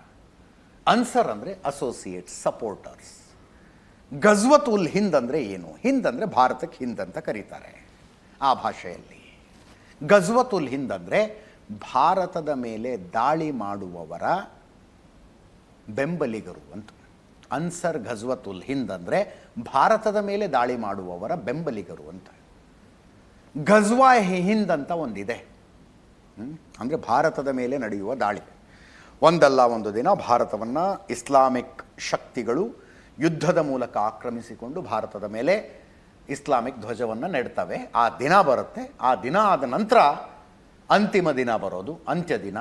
ಅನ್ಸರ್ ಅಂದರೆ ಅಸೋಸಿಯೇಟ್ಸ್, ಸಪೋರ್ಟರ್ಸ್. ಗಜ್ವತ್ ಉಲ್ ಹಿಂದ್ ಅಂದರೆ ಏನು? ಹಿಂದ್ ಅಂದರೆ ಭಾರತಕ್ಕೆ ಹಿಂದ್ ಅಂತ ಕರೀತಾರೆ ಆ ಭಾಷೆಯಲ್ಲಿ. ಗಜ್ವತ್ ಉಲ್ ಹಿಂದ್ ಅಂದರೆ ಭಾರತದ ಮೇಲೆ ದಾಳಿ ಮಾಡುವವರ ಬೆಂಬಲಿಗರು ಅಂತ. ಅನ್ಸರ್ ಘಜ್ವತ್ ಉಲ್ ಹಿಂದ್ ಅಂದರೆ ಭಾರತದ ಮೇಲೆ ದಾಳಿ ಮಾಡುವವರ ಬೆಂಬಲಿಗರು ಅಂತ. ಘಜ್ವಾ ಹಿಂದ್ ಅಂತ ಒಂದಿದೆ, ಅಂದರೆ ಭಾರತದ ಮೇಲೆ ನಡೆಯುವ ದಾಳಿ. ಒಂದಲ್ಲ ಒಂದು ದಿನ ಭಾರತವನ್ನು ಇಸ್ಲಾಮಿಕ್ ಶಕ್ತಿಗಳು ಯುದ್ಧದ ಮೂಲಕ ಆಕ್ರಮಿಸಿಕೊಂಡು ಭಾರತದ ಮೇಲೆ ಇಸ್ಲಾಮಿಕ್ ಧ್ವಜವನ್ನು ನೆಡ್ತವೆ. ಆ ದಿನ ಬರುತ್ತೆ. ಆ ದಿನ ಆದ ನಂತರ ಅಂತಿಮ ದಿನ ಬರೋದು, ಅಂತ್ಯ ದಿನ,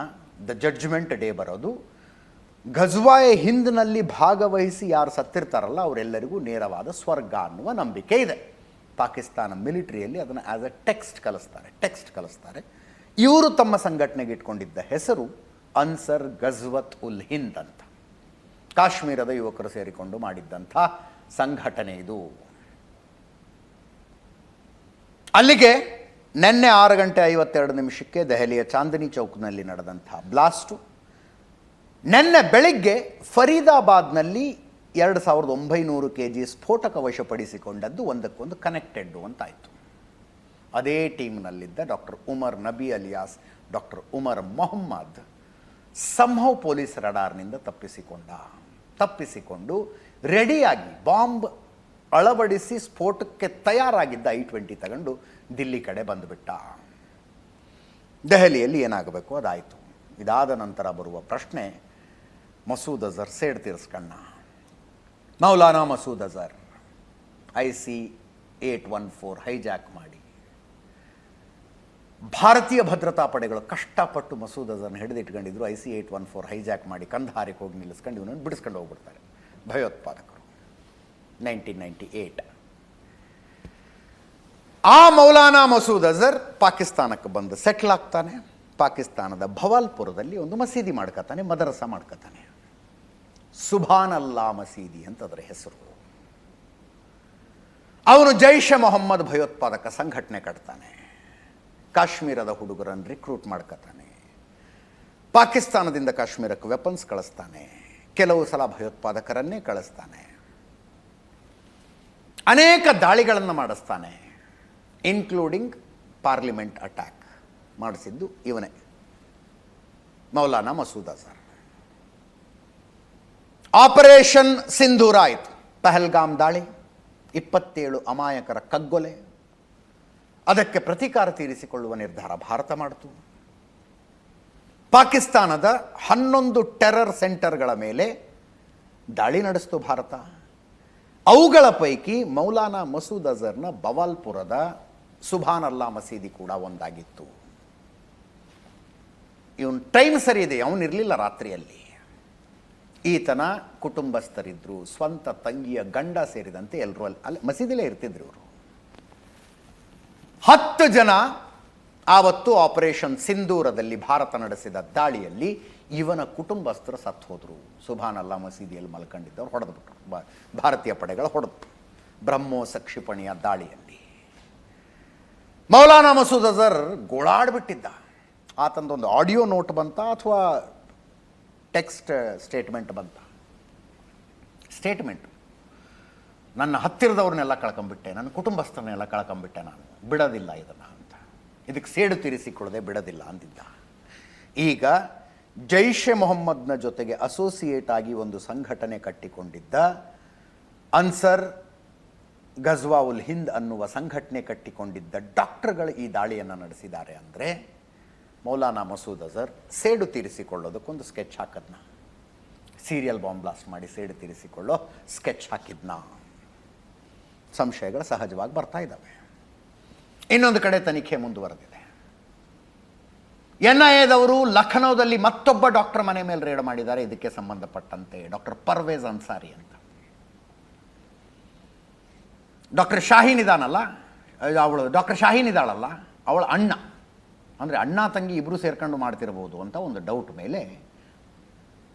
ದ ಜಡ್ಜ್ಮೆಂಟ್ ಡೇ ಬರೋದು. ಘಜ್ವಾಯ್ ಹಿಂದ್ನಲ್ಲಿ ಭಾಗವಹಿಸಿ ಯಾರು ಸತ್ತಿರ್ತಾರಲ್ಲ ಅವರೆಲ್ಲರಿಗೂ ನೇರವಾದ ಸ್ವರ್ಗ ಅನ್ನುವ ನಂಬಿಕೆ ಇದೆ. ಪಾಕಿಸ್ತಾನ ಮಿಲಿಟರಿಯಲ್ಲಿ ಅದನ್ನು ಆ್ಯಸ್ ಎ ಟೆಕ್ಸ್ಟ್ ಕಲಿಸ್ತಾರೆ. ಇವರು ತಮ್ಮ ಸಂಘಟನೆಗೆ ಇಟ್ಕೊಂಡಿದ್ದ ಹೆಸರು ಅನ್ಸರ್ ಘಜ್ವತ್ ಉಲ್ ಹಿಂದ್ ಅಂತ. ಕಾಶ್ಮೀರದ ಯುವಕರು ಸೇರಿಕೊಂಡು ಮಾಡಿದ್ದಂಥ ಸಂಘಟನೆ ಇದು. ಅಲ್ಲಿಗೆ ನಿನ್ನೆ 6:52 ದೆಹಲಿಯ ಚಾಂದಿನಿ ಚೌಕ್ನಲ್ಲಿ ನಡೆದಂಥ ಬ್ಲಾಸ್ಟು. ನಿನ್ನೆ ಬೆಳಿಗ್ಗೆ ಫರೀದಾಬಾದ್ನಲ್ಲಿ 2900 kg ಸ್ಫೋಟಕ ವಶಪಡಿಸಿಕೊಂಡದ್ದು ಒಂದಕ್ಕೊಂದು ಕನೆಕ್ಟೆಡ್ಡು ಅಂತಾಯಿತು. ಅದೇ ಟೀಮ್ನಲ್ಲಿದ್ದ doctor Umar Nabi alias doctor Umar Mohammed somehow police ರಡಾರ್ನಿಂದ ತಪ್ಪಿಸಿಕೊಂಡು ರೆಡಿಯಾಗಿ ಬಾಂಬ್ ಅಳವಡಿಸಿ ಸ್ಫೋಟಕ್ಕೆ ತಯಾರಾಗಿದ್ದ I-20 ತಗೊಂಡು ದಿಲ್ಲಿ ಕಡೆ ಬಂದುಬಿಟ್ಟ. ದೆಹಲಿಯಲ್ಲಿ ಏನಾಗಬೇಕು ಅದಾಯಿತು. ಇದಾದ ನಂತರ ಬರುವ ಪ್ರಶ್ನೆ, ಮಸೂದ್ ಅಜರ್ ಸೇಡ್ ತೀರಿಸ್ಕಣ್ಣ. ಮೌಲಾನಾ ಮಸೂದ್ ಅಜರ್ IC-814 ಹೈಜಾಕ್ ಮಾಡಿ ಭಾರತೀಯ ಭದ್ರತಾ ಪಡೆಗಳು ಕಷ್ಟಪಟ್ಟು ಮಸೂದ್ ಅಜರ್ನ ಹಿಡಿದಿಟ್ಕೊಂಡಿದ್ರು. IC-814 ಹೈಜಾಕ್ ಮಾಡಿ ಕಂದಹಾರಿಗೆ ಹೋಗಿ ನಿಲ್ಲಿಸ್ಕೊಂಡು ಇವನನ್ನು ಬಿಡಿಸ್ಕೊಂಡು ಹೋಗ್ಬಿಡ್ತಾರೆ ಭಯೋತ್ಪಾದಕರು. 1998 ಆ ಮೌಲಾನಾ ಮಸೂದ್ ಅಜರ್ ಪಾಕಿಸ್ತಾನಕ್ಕೆ ಬಂದು ಸೆಟ್ಲ್ ಆಗ್ತಾನೆ. ಪಾಕಿಸ್ತಾನದ ಭವಾಲ್ಪುರದಲ್ಲಿ ಒಂದು ಮಸೀದಿ ಮಾಡ್ಕೊತಾನೆ, ಮದರಸ ಮಾಡ್ಕೊತಾನೆ. ಸುಭಾನ್ ಅಲ್ಲಾ ಮಸೀದಿ ಅಂತ ಅದರ ಹೆಸರು. ಅವನು ಜೈಷ್ ಎ ಮೊಹಮ್ಮದ್ ಭಯೋತ್ಪಾದಕ ಸಂಘಟನೆ ಕಟ್ತಾನೆ. ಕಾಶ್ಮೀರದ ಹುಡುಗರನ್ನು ರಿಕ್ರೂಟ್ ಮಾಡ್ಕೊತಾನೆ. ಪಾಕಿಸ್ತಾನದಿಂದ ಕಾಶ್ಮೀರಕ್ಕೆ ವೆಪನ್ಸ್ ಕಳಿಸ್ತಾನೆ. ಕೆಲವು ಸಲ ಭಯೋತ್ಪಾದಕರನ್ನೇ ಕಳಿಸ್ತಾನೆ. ಅನೇಕ ದಾಳಿಗಳನ್ನು ಮಾಡಿಸ್ತಾನೆ, ಇನ್ಕ್ಲೂಡಿಂಗ್ ಪಾರ್ಲಿಮೆಂಟ್ ಅಟ್ಯಾಕ್ ಮಾಡಿಸಿದ್ದು ಇವನೇ, ಮೌಲಾನಾ ಮಸೂದ್ ಅಜರ್. ಆಪರೇಷನ್ ಸಿಂಧೂರ ಆಯಿತು. ಪಹಲ್ಗಾಮ್ ದಾಳಿ, 27 ಅಮಾಯಕರ ಕಗ್ಗೊಲೆ. ಅದಕ್ಕೆ ಪ್ರತೀಕಾರ ತೀರಿಸಿಕೊಳ್ಳುವ ನಿರ್ಧಾರ ಭಾರತ ಮಾಡಿತು. ಪಾಕಿಸ್ತಾನದ 11 ಟೆರರ್ ಸೆಂಟರ್ಗಳ ಮೇಲೆ ದಾಳಿ ನಡೆಸಿತು ಭಾರತ. ಅವುಗಳ ಪೈಕಿ ಮೌಲಾನಾ ಮಸೂದ್ ಅಜರ್ನ ಬವಾಲ್ಪುರದ ಸುಭಾನ್ ಅಲ್ಲಾ ಮಸೀದಿ ಕೂಡ ಒಂದಾಗಿತ್ತು. ಇವನು ಟೈಮ್ ಸರಿ ಇದೆ, ಅವನಿರಲಿಲ್ಲ ರಾತ್ರಿಯಲ್ಲಿ. ಈತನ ಕುಟುಂಬಸ್ಥರಿದ್ದರು, ಸ್ವಂತ ತಂಗಿಯ ಗಂಡ ಸೇರಿದಂತೆ ಎಲ್ಲರೂ ಅಲ್ಲಿ ಮಸೀದಿಲೇ ಇರ್ತಿದ್ರು ಇವರು. 10 ಜನ ಆವತ್ತು ಆಪರೇಷನ್ ಸಿಂಧೂರದಲ್ಲಿ ಭಾರತ ನಡೆಸಿದ ದಾಳಿಯಲ್ಲಿ ಇವನ ಕುಟುಂಬಸ್ಥರು ಸತ್ತು ಹೋದರು. ಸುಭಾನ್ ಅಲ್ಲಾ ಮಸೀದಿಯಲ್ಲಿ ಮಲ್ಕೊಂಡಿದ್ದವ್ರು ಹೊಡೆದ್ಬಿಟ್ರು, ಭಾರತೀಯ ಪಡೆಗಳು ಹೊಡೆದು ಬ್ರಹ್ಮೋಸ್ ಕ್ಷಿಪಣಿಯ ದಾಳಿಯಲ್ಲಿ. ಮೌಲಾನಾ ಮಸೂದ್ ಅಜರ್ ಗೋಳಾಡ್ಬಿಟ್ಟಿದ್ದ. ಆತಂದೊಂದು ಆಡಿಯೋ ನೋಟ್ ಬಂತ ಅಥವಾ ಟೆಕ್ಸ್ಟ್ ಸ್ಟೇಟ್ಮೆಂಟ್ ಬಂತ. ಸ್ಟೇಟ್ಮೆಂಟು, ನನ್ನ ಹತ್ತಿರದವ್ರನ್ನೆಲ್ಲ ಕಳ್ಕೊಂಬಿಟ್ಟೆ, ನನ್ನ ಕುಟುಂಬಸ್ಥರನ್ನೆಲ್ಲ ಕಳ್ಕೊಂಬಿಟ್ಟೆ, ನಾನು ಬಿಡೋದಿಲ್ಲ ಇದನ್ನು ಅಂತ. ಇದಕ್ಕೆ ಸೇಡು ತೀರಿಸಿಕೊಳ್ಳದೆ ಬಿಡೋದಿಲ್ಲ ಅಂದಿದ್ದ. ಈಗ ಜೈಷ್ ಎ ಮೊಹಮ್ಮದ್ನ ಜೊತೆಗೆ ಅಸೋಸಿಯೇಟ್ ಆಗಿ ಒಂದು ಸಂಘಟನೆ ಕಟ್ಟಿಕೊಂಡಿದ್ದ ಅನ್ಸರ್ ಘಜ್ವಾ ಉಲ್ ಹಿಂದ್ ಅನ್ನುವ ಸಂಘಟನೆ ಕಟ್ಟಿಕೊಂಡಿದ್ದ ಡಾಕ್ಟರ್ಗಳು ಈ ದಾಳಿಯನ್ನು ನಡೆಸಿದ್ದಾರೆ ಅಂದರೆ ಮೌಲಾನಾ ಮಸೂದ್ ಅಜರ್ ಸೇಡು ತೀರಿಸಿಕೊಳ್ಳೋದಕ್ಕೊಂದು ಸ್ಕೆಚ್ ಹಾಕದ್ನ, ಸೀರಿಯಲ್ ಬಾಂಬ್ ಬ್ಲಾಸ್ಟ್ ಮಾಡಿ ಸೇಡು ತೀರಿಸಿಕೊಳ್ಳೋ ಸ್ಕೆಚ್ ಹಾಕಿದ್ನ. ಸಂಶಯಗಳು ಸಹಜವಾಗಿ ಬರ್ತಾ ಇದ್ದಾವೆ. ಇನ್ನೊಂದು ಕಡೆ ತನಿಖೆ ಮುಂದುವರೆದಿದೆ. NIAದವರು ಲಖನೌದಲ್ಲಿ ಮತ್ತೊಬ್ಬ ಡಾಕ್ಟರ್ ಮನೆ ಮೇಲೆ ರೇಡ್ ಮಾಡಿದ್ದಾರೆ. ಇದಕ್ಕೆ ಸಂಬಂಧಪಟ್ಟಂತೆ ಡಾಕ್ಟರ್ ಪರ್ವೇಜ್ ಅನ್ಸಾರಿ ಅಂತ, ಡಾಕ್ಟರ್ ಶಾಹೀನ್ ಇದಾನಲ್ಲ, ಡಾಕ್ಟರ್ ಶಾಹೀನ್ ಇದ್ದಾಳಲ್ಲ, ಅವಳ ಅಣ್ಣ, ಅಂದರೆ ಅಣ್ಣ ತಂಗಿ ಇಬ್ಬರು ಸೇರ್ಕೊಂಡು ಮಾಡ್ತಿರ್ಬೋದು ಅಂತ ಒಂದು ಡೌಟ್ ಮೇಲೆ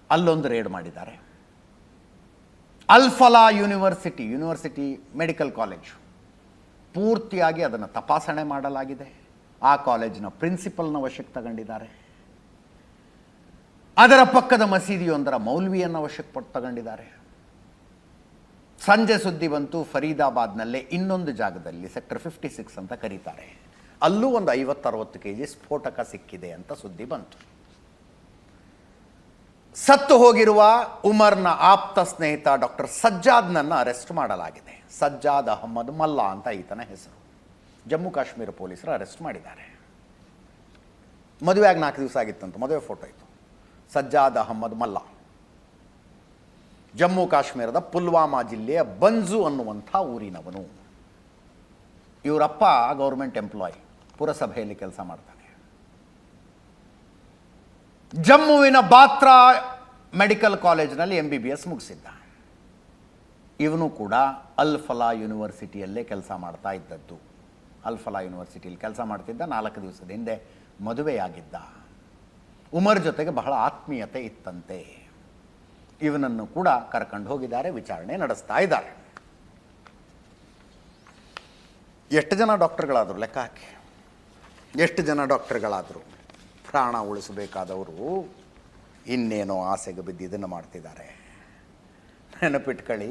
ಅಲ್ಲೊಂದು ರೇಡ್ ಮಾಡಿದ್ದಾರೆ. ಅಲ್ಫಲಾ ಯೂನಿವರ್ಸಿಟಿ ಮೆಡಿಕಲ್ ಕಾಲೇಜು ಪೂರ್ತಿಯಾಗಿ ಅದನ್ನು ತಪಾಸಣೆ ಮಾಡಲಾಗಿದೆ. ಆ ಕಾಲೇಜಿನ ಪ್ರಿನ್ಸಿಪಲ್ನ ವಶಕ್ಕೆ ತಗೊಂಡಿದ್ದಾರೆ. ಅದರ ಪಕ್ಕದ ಮಸೀದಿಯೊಂದರ ಮೌಲ್ವಿಯನ್ನು ವಶಕ್ಕೆ ತಗೊಂಡಿದ್ದಾರೆ. ಸಂಜೆ ಸುದ್ದಿ ಬಂತು, ಫರೀದಾಬಾದ್ನಲ್ಲೇ ಇನ್ನೊಂದು ಜಾಗದಲ್ಲಿ ಸೆಕ್ಟರ್ 56 ಅಂತ ಕರೀತಾರೆ, ಅಲ್ಲೂ ಒಂದು 50-60 kg ಸ್ಫೋಟಕ ಸಿಕ್ಕಿದೆ ಅಂತ ಸುದ್ದಿ ಬಂತು. ಸತ್ತು ಹೋಗಿರುವ ಉಮರ್ನ ಆಪ್ತ ಸ್ನೇಹಿತ ಡಾಕ್ಟರ್ ಸಜ್ಜಾದ್ನನ್ನು ಅರೆಸ್ಟ್ ಮಾಡಲಾಗಿದೆ. ಸಜ್ಜಾದ್ ಅಹಮ್ಮದ್ ಮಲ್ಲಾ ಅಂತ ಈತನ ಹೆಸರು. ಜಮ್ಮು ಕಾಶ್ಮೀರ ಪೊಲೀಸರು ಅರೆಸ್ಟ್ ಮಾಡಿದ್ದಾರೆ. ಮದುವೆಯಾಗಿ 4 ದಿವಸ ಆಗಿತ್ತಂತ, ಮದುವೆ ಫೋಟೋ ಇತ್ತು. ಸಜ್ಜಾದ್ ಅಹಮ್ಮದ್ ಮಲ್ಲಾ ಜಮ್ಮು ಕಾಶ್ಮೀರದ ಪುಲ್ವಾಮಾ ಜಿಲ್ಲೆಯ ಬಂಜು ಅನ್ನುವಂಥ ಊರಿನವನು. ಇವರಪ್ಪ ಗೌರ್ಮೆಂಟ್ ಎಂಪ್ಲಾಯ್, ಪುರಸಭೆಯಲ್ಲಿ ಕೆಲಸ ಮಾಡ್ತಾನೆ. ಜಮ್ಮುವಿನ ಬಾತ್ರಾ ಮೆಡಿಕಲ್ ಕಾಲೇಜಿನಲ್ಲಿ MBBS ಮುಗಿಸಿದ್ದ. ಇವನು ಕೂಡ ಅಲ್ ಫಲಾ ಯೂನಿವರ್ಸಿಟಿಯಲ್ಲೇ ಕೆಲಸ ಮಾಡ್ತಾ ಇದ್ದದ್ದು. ಅಲ್ ಫಲಾ ಯೂನಿವರ್ಸಿಟಿಯಲ್ಲಿ ಕೆಲಸ ಮಾಡ್ತಿದ್ದ. 4 ದಿವಸದ ಹಿಂದೆ ಮದುವೆಯಾಗಿದ್ದ. ಉಮರ್ ಜೊತೆಗೆ ಬಹಳ ಆತ್ಮೀಯತೆ ಇತ್ತಂತೆ. ಇವನನ್ನು ಕೂಡ ಕರ್ಕೊಂಡು ಹೋಗಿದ್ದಾರೆ, ವಿಚಾರಣೆ ನಡೆಸ್ತಾ ಇದ್ದಾರೆ. ಎಷ್ಟು ಜನ ಡಾಕ್ಟರ್ಗಳಾದರು ಲೆಕ್ಕ ಹಾಕಿ, ಎಷ್ಟು ಜನ ಡಾಕ್ಟರ್ಗಳಾದರು. ಪ್ರಾಣ ಉಳಿಸಬೇಕಾದವರು ಇನ್ನೇನೋ ಆಸೆಗೆ ಬಿದ್ದು ಇದನ್ನು ಮಾಡ್ತಿದ್ದಾರೆ. ನೆನಪಿಟ್ಕೊಳ್ಳಿ,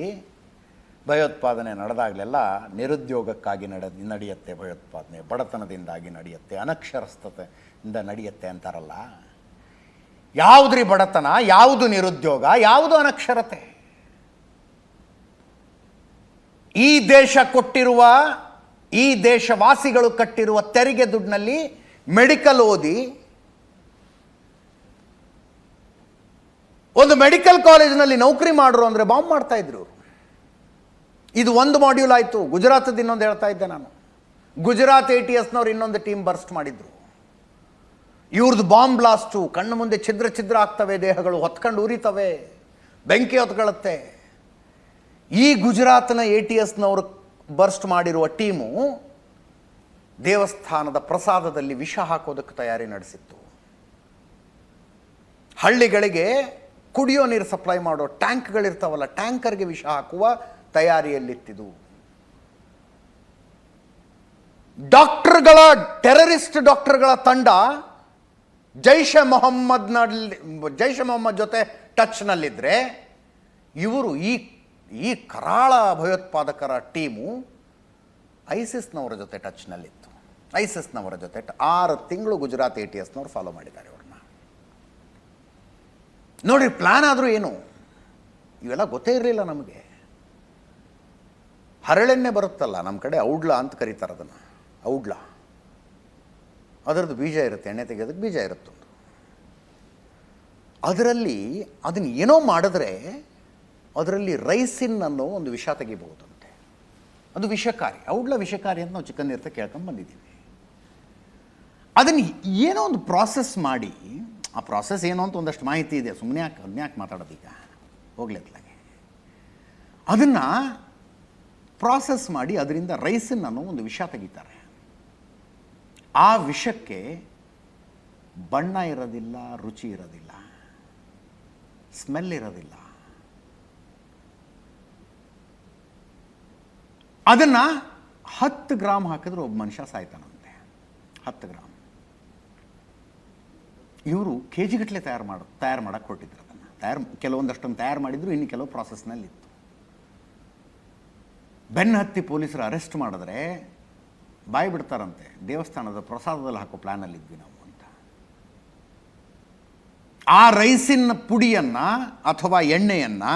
ಭಯೋತ್ಪಾದನೆ ನಡೆದಾಗಲೆಲ್ಲ ನಿರುದ್ಯೋಗಕ್ಕಾಗಿ ನಡೆಯುತ್ತೆ ಭಯೋತ್ಪಾದನೆ, ಬಡತನದಿಂದಾಗಿ ನಡೆಯುತ್ತೆ, ಅನಕ್ಷರಸ್ಥತೆಯಿಂದ ನಡೆಯುತ್ತೆ ಅಂತಾರಲ್ಲ. ಯಾವುದ್ರಿ ಬಡತನ, ಯಾವುದು ನಿರುದ್ಯೋಗ, ಯಾವುದು ಅನಕ್ಷರತೆ? ಈ ದೇಶ ಕೊಟ್ಟಿರುವ, ಈ ದೇಶವಾಸಿಗಳು ಕಟ್ಟಿರುವ ತೆರಿಗೆ ದುಡ್ಡಿನಲ್ಲಿ ಮೆಡಿಕಲ್ ಓದಿ ಒಂದು ಮೆಡಿಕಲ್ ಕಾಲೇಜಿನಲ್ಲಿ ನೌಕರಿ ಮಾಡ್ರು ಅಂದರೆ ಬಾಂಬ್ ಮಾಡ್ತಾ ಇದ್ರು. ಇದು ಒಂದು ಮಾಡ್ಯೂಲ್ ಆಯಿತು. ಗುಜರಾತದ ಇನ್ನೊಂದು ಹೇಳ್ತಾ ಇದ್ದೆ ನಾನು. ಗುಜರಾತ್ ATSನವ್ರು ಇನ್ನೊಂದು ಟೀಮ್ ಬರ್ಸ್ಟ್ ಮಾಡಿದ್ರು. ಇವ್ರದ್ದು ಬಾಂಬ್ ಬ್ಲಾಸ್ಟು, ಕಣ್ಣು ಮುಂದೆ ಛಿದ್ರ ಛಿದ್ರ ಆಗ್ತವೆ, ದೇಹಗಳು ಹೊತ್ಕೊಂಡು ಉರಿತವೆ, ಬೆಂಕಿ ಹೊತ್ಕೊಳ್ಳುತ್ತೆ. ಈ ಗುಜರಾತ್ನ ATSನವರು ಬರ್ಸ್ಟ್ ಮಾಡಿರುವ ಟೀಮು ದೇವಸ್ಥಾನದ ಪ್ರಸಾದದಲ್ಲಿ ವಿಷ ಹಾಕೋದಕ್ಕೆ ತಯಾರಿ ನಡೆಸಿತ್ತು. ಹಳ್ಳಿಗಳಿಗೆ ಕುಡಿಯೋ ನೀರು ಸಪ್ಲೈ ಮಾಡೋ ಟ್ಯಾಂಕ್ಗಳಿರ್ತಾವಲ್ಲ, ಟ್ಯಾಂಕರ್ಗೆ ವಿಷ ಹಾಕುವ ತಯಾರಿಯಲ್ಲಿತ್ತಿದು. ಡಾಕ್ಟರ್ಗಳ, ಟೆರರಿಸ್ಟ್ ಡಾಕ್ಟರ್ಗಳ ತಂಡ ಜೈಷ್ ಎ ಮೊಹಮ್ಮದ್ ಜೊತೆ ಟಚ್ನಲ್ಲಿದ್ದರೆ, ಇವರು ಈ ಕರಾಳ ಭಯೋತ್ಪಾದಕರ ಟೀಮು ಐಸಿಸ್ನವರ ಜೊತೆ ಟಚ್ನಲ್ಲಿತ್ತು. ಐಸಿಸ್ನವರ ಜೊತೆ 6 ತಿಂಗಳು ಗುಜರಾತ್ ATSನವರು ಫಾಲೋ ಮಾಡಿದ್ದಾರೆ ಅವ್ರನ್ನ. ನೋಡಿ, ಪ್ಲ್ಯಾನ್ ಆದರೂ ಏನು, ಇವೆಲ್ಲ ಗೊತ್ತೇ ಇರಲಿಲ್ಲ ನಮಗೆ. ಹರಳೆಣ್ಣೆ ಬರುತ್ತಲ್ಲ ನಮ್ಮ ಕಡೆ, ಔಡ್ಲ ಅಂತ ಕರೀತಾರೆ ಅದನ್ನು, ಔಡ್ಲ. ಅದರದ್ದು ಬೀಜ ಇರುತ್ತೆ, ಎಣ್ಣೆ ತೆಗೆಯೋದಕ್ಕೆ ಬೀಜ ಇರುತ್ತೊಂದು. ಅದರಲ್ಲಿ ಅದನ್ನು ಏನೋ ಮಾಡಿದ್ರೆ ಅದರಲ್ಲಿ ರೈಸಿನ್ ಅನ್ನೋ ಒಂದು ವಿಷ ತೆಗಿಬಹುದಂತೆ. ಅದು ವಿಷಕಾರಿ, ಔಡ್ಲ ವಿಷಕಾರಿ ಅಂತ ನಾವು ಚಿಕ್ಕಂದಿರ್ತ ಕೇಳ್ಕೊಂಡು ಬಂದಿದ್ದೀವಿ. ಅದನ್ನು ಏನೋ ಒಂದು ಪ್ರಾಸೆಸ್ ಮಾಡಿ, ಆ ಪ್ರಾಸೆಸ್ ಏನು ಅಂತ ಒಂದಷ್ಟು ಮಾಹಿತಿ ಇದೆ, ಸುಮ್ಮನೆ ಅದನ್ಯಾಕೆ ಮಾತಾಡೋದೀಗ, ಹೋಗ್ಲಿತ್ಲಾಗೆ. ಅದನ್ನು ಪ್ರಾಸೆಸ್ ಮಾಡಿ ಅದರಿಂದ ರೈಸಿನ್ ಅನ್ನೋ ಒಂದು ವಿಷ ತೆಗಿತಾರೆ. ಆ ವಿಷಕ್ಕೆ ಬಣ್ಣ ಇರೋದಿಲ್ಲ, ರುಚಿ ಇರೋದಿಲ್ಲ, ಸ್ಮೆಲ್ ಇರೋದಿಲ್ಲ. ಅದನ್ನು 10 ಗ್ರಾಮ್ ಹಾಕಿದ್ರೆ ಒಬ್ಬ ಮನುಷ್ಯ ಸಾಯ್ತಾನಂತೆ. 10 ಗ್ರಾಮ್. ಇವರು KG ಗಟ್ಟಲೆ ತಯಾರು ಮಾಡೋಕ್ಕೆ ಕೊಟ್ಟಿದ್ರು. ಅದನ್ನು ಕೆಲವೊಂದಷ್ಟನ್ನು ತಯಾರು ಮಾಡಿದ್ರು, ಇನ್ನು ಕೆಲವು ಪ್ರಾಸೆಸ್ನಲ್ಲಿತ್ತು. ಬೆನ್ನು ಹತ್ತಿ ಪೊಲೀಸರು ಅರೆಸ್ಟ್ ಮಾಡಿದ್ರೆ ಬಾಯಿ ಬಿಡ್ತಾರಂತೆ, ದೇವಸ್ಥಾನದ ಪ್ರಸಾದದಲ್ಲಿ ಹಾಕೋ ಪ್ಲ್ಯಾನಲ್ಲಿದ್ವಿ ನಾವು ಅಂತ. ಆ ರೈಸಿನ ಪುಡಿಯನ್ನು ಅಥವಾ ಎಣ್ಣೆಯನ್ನು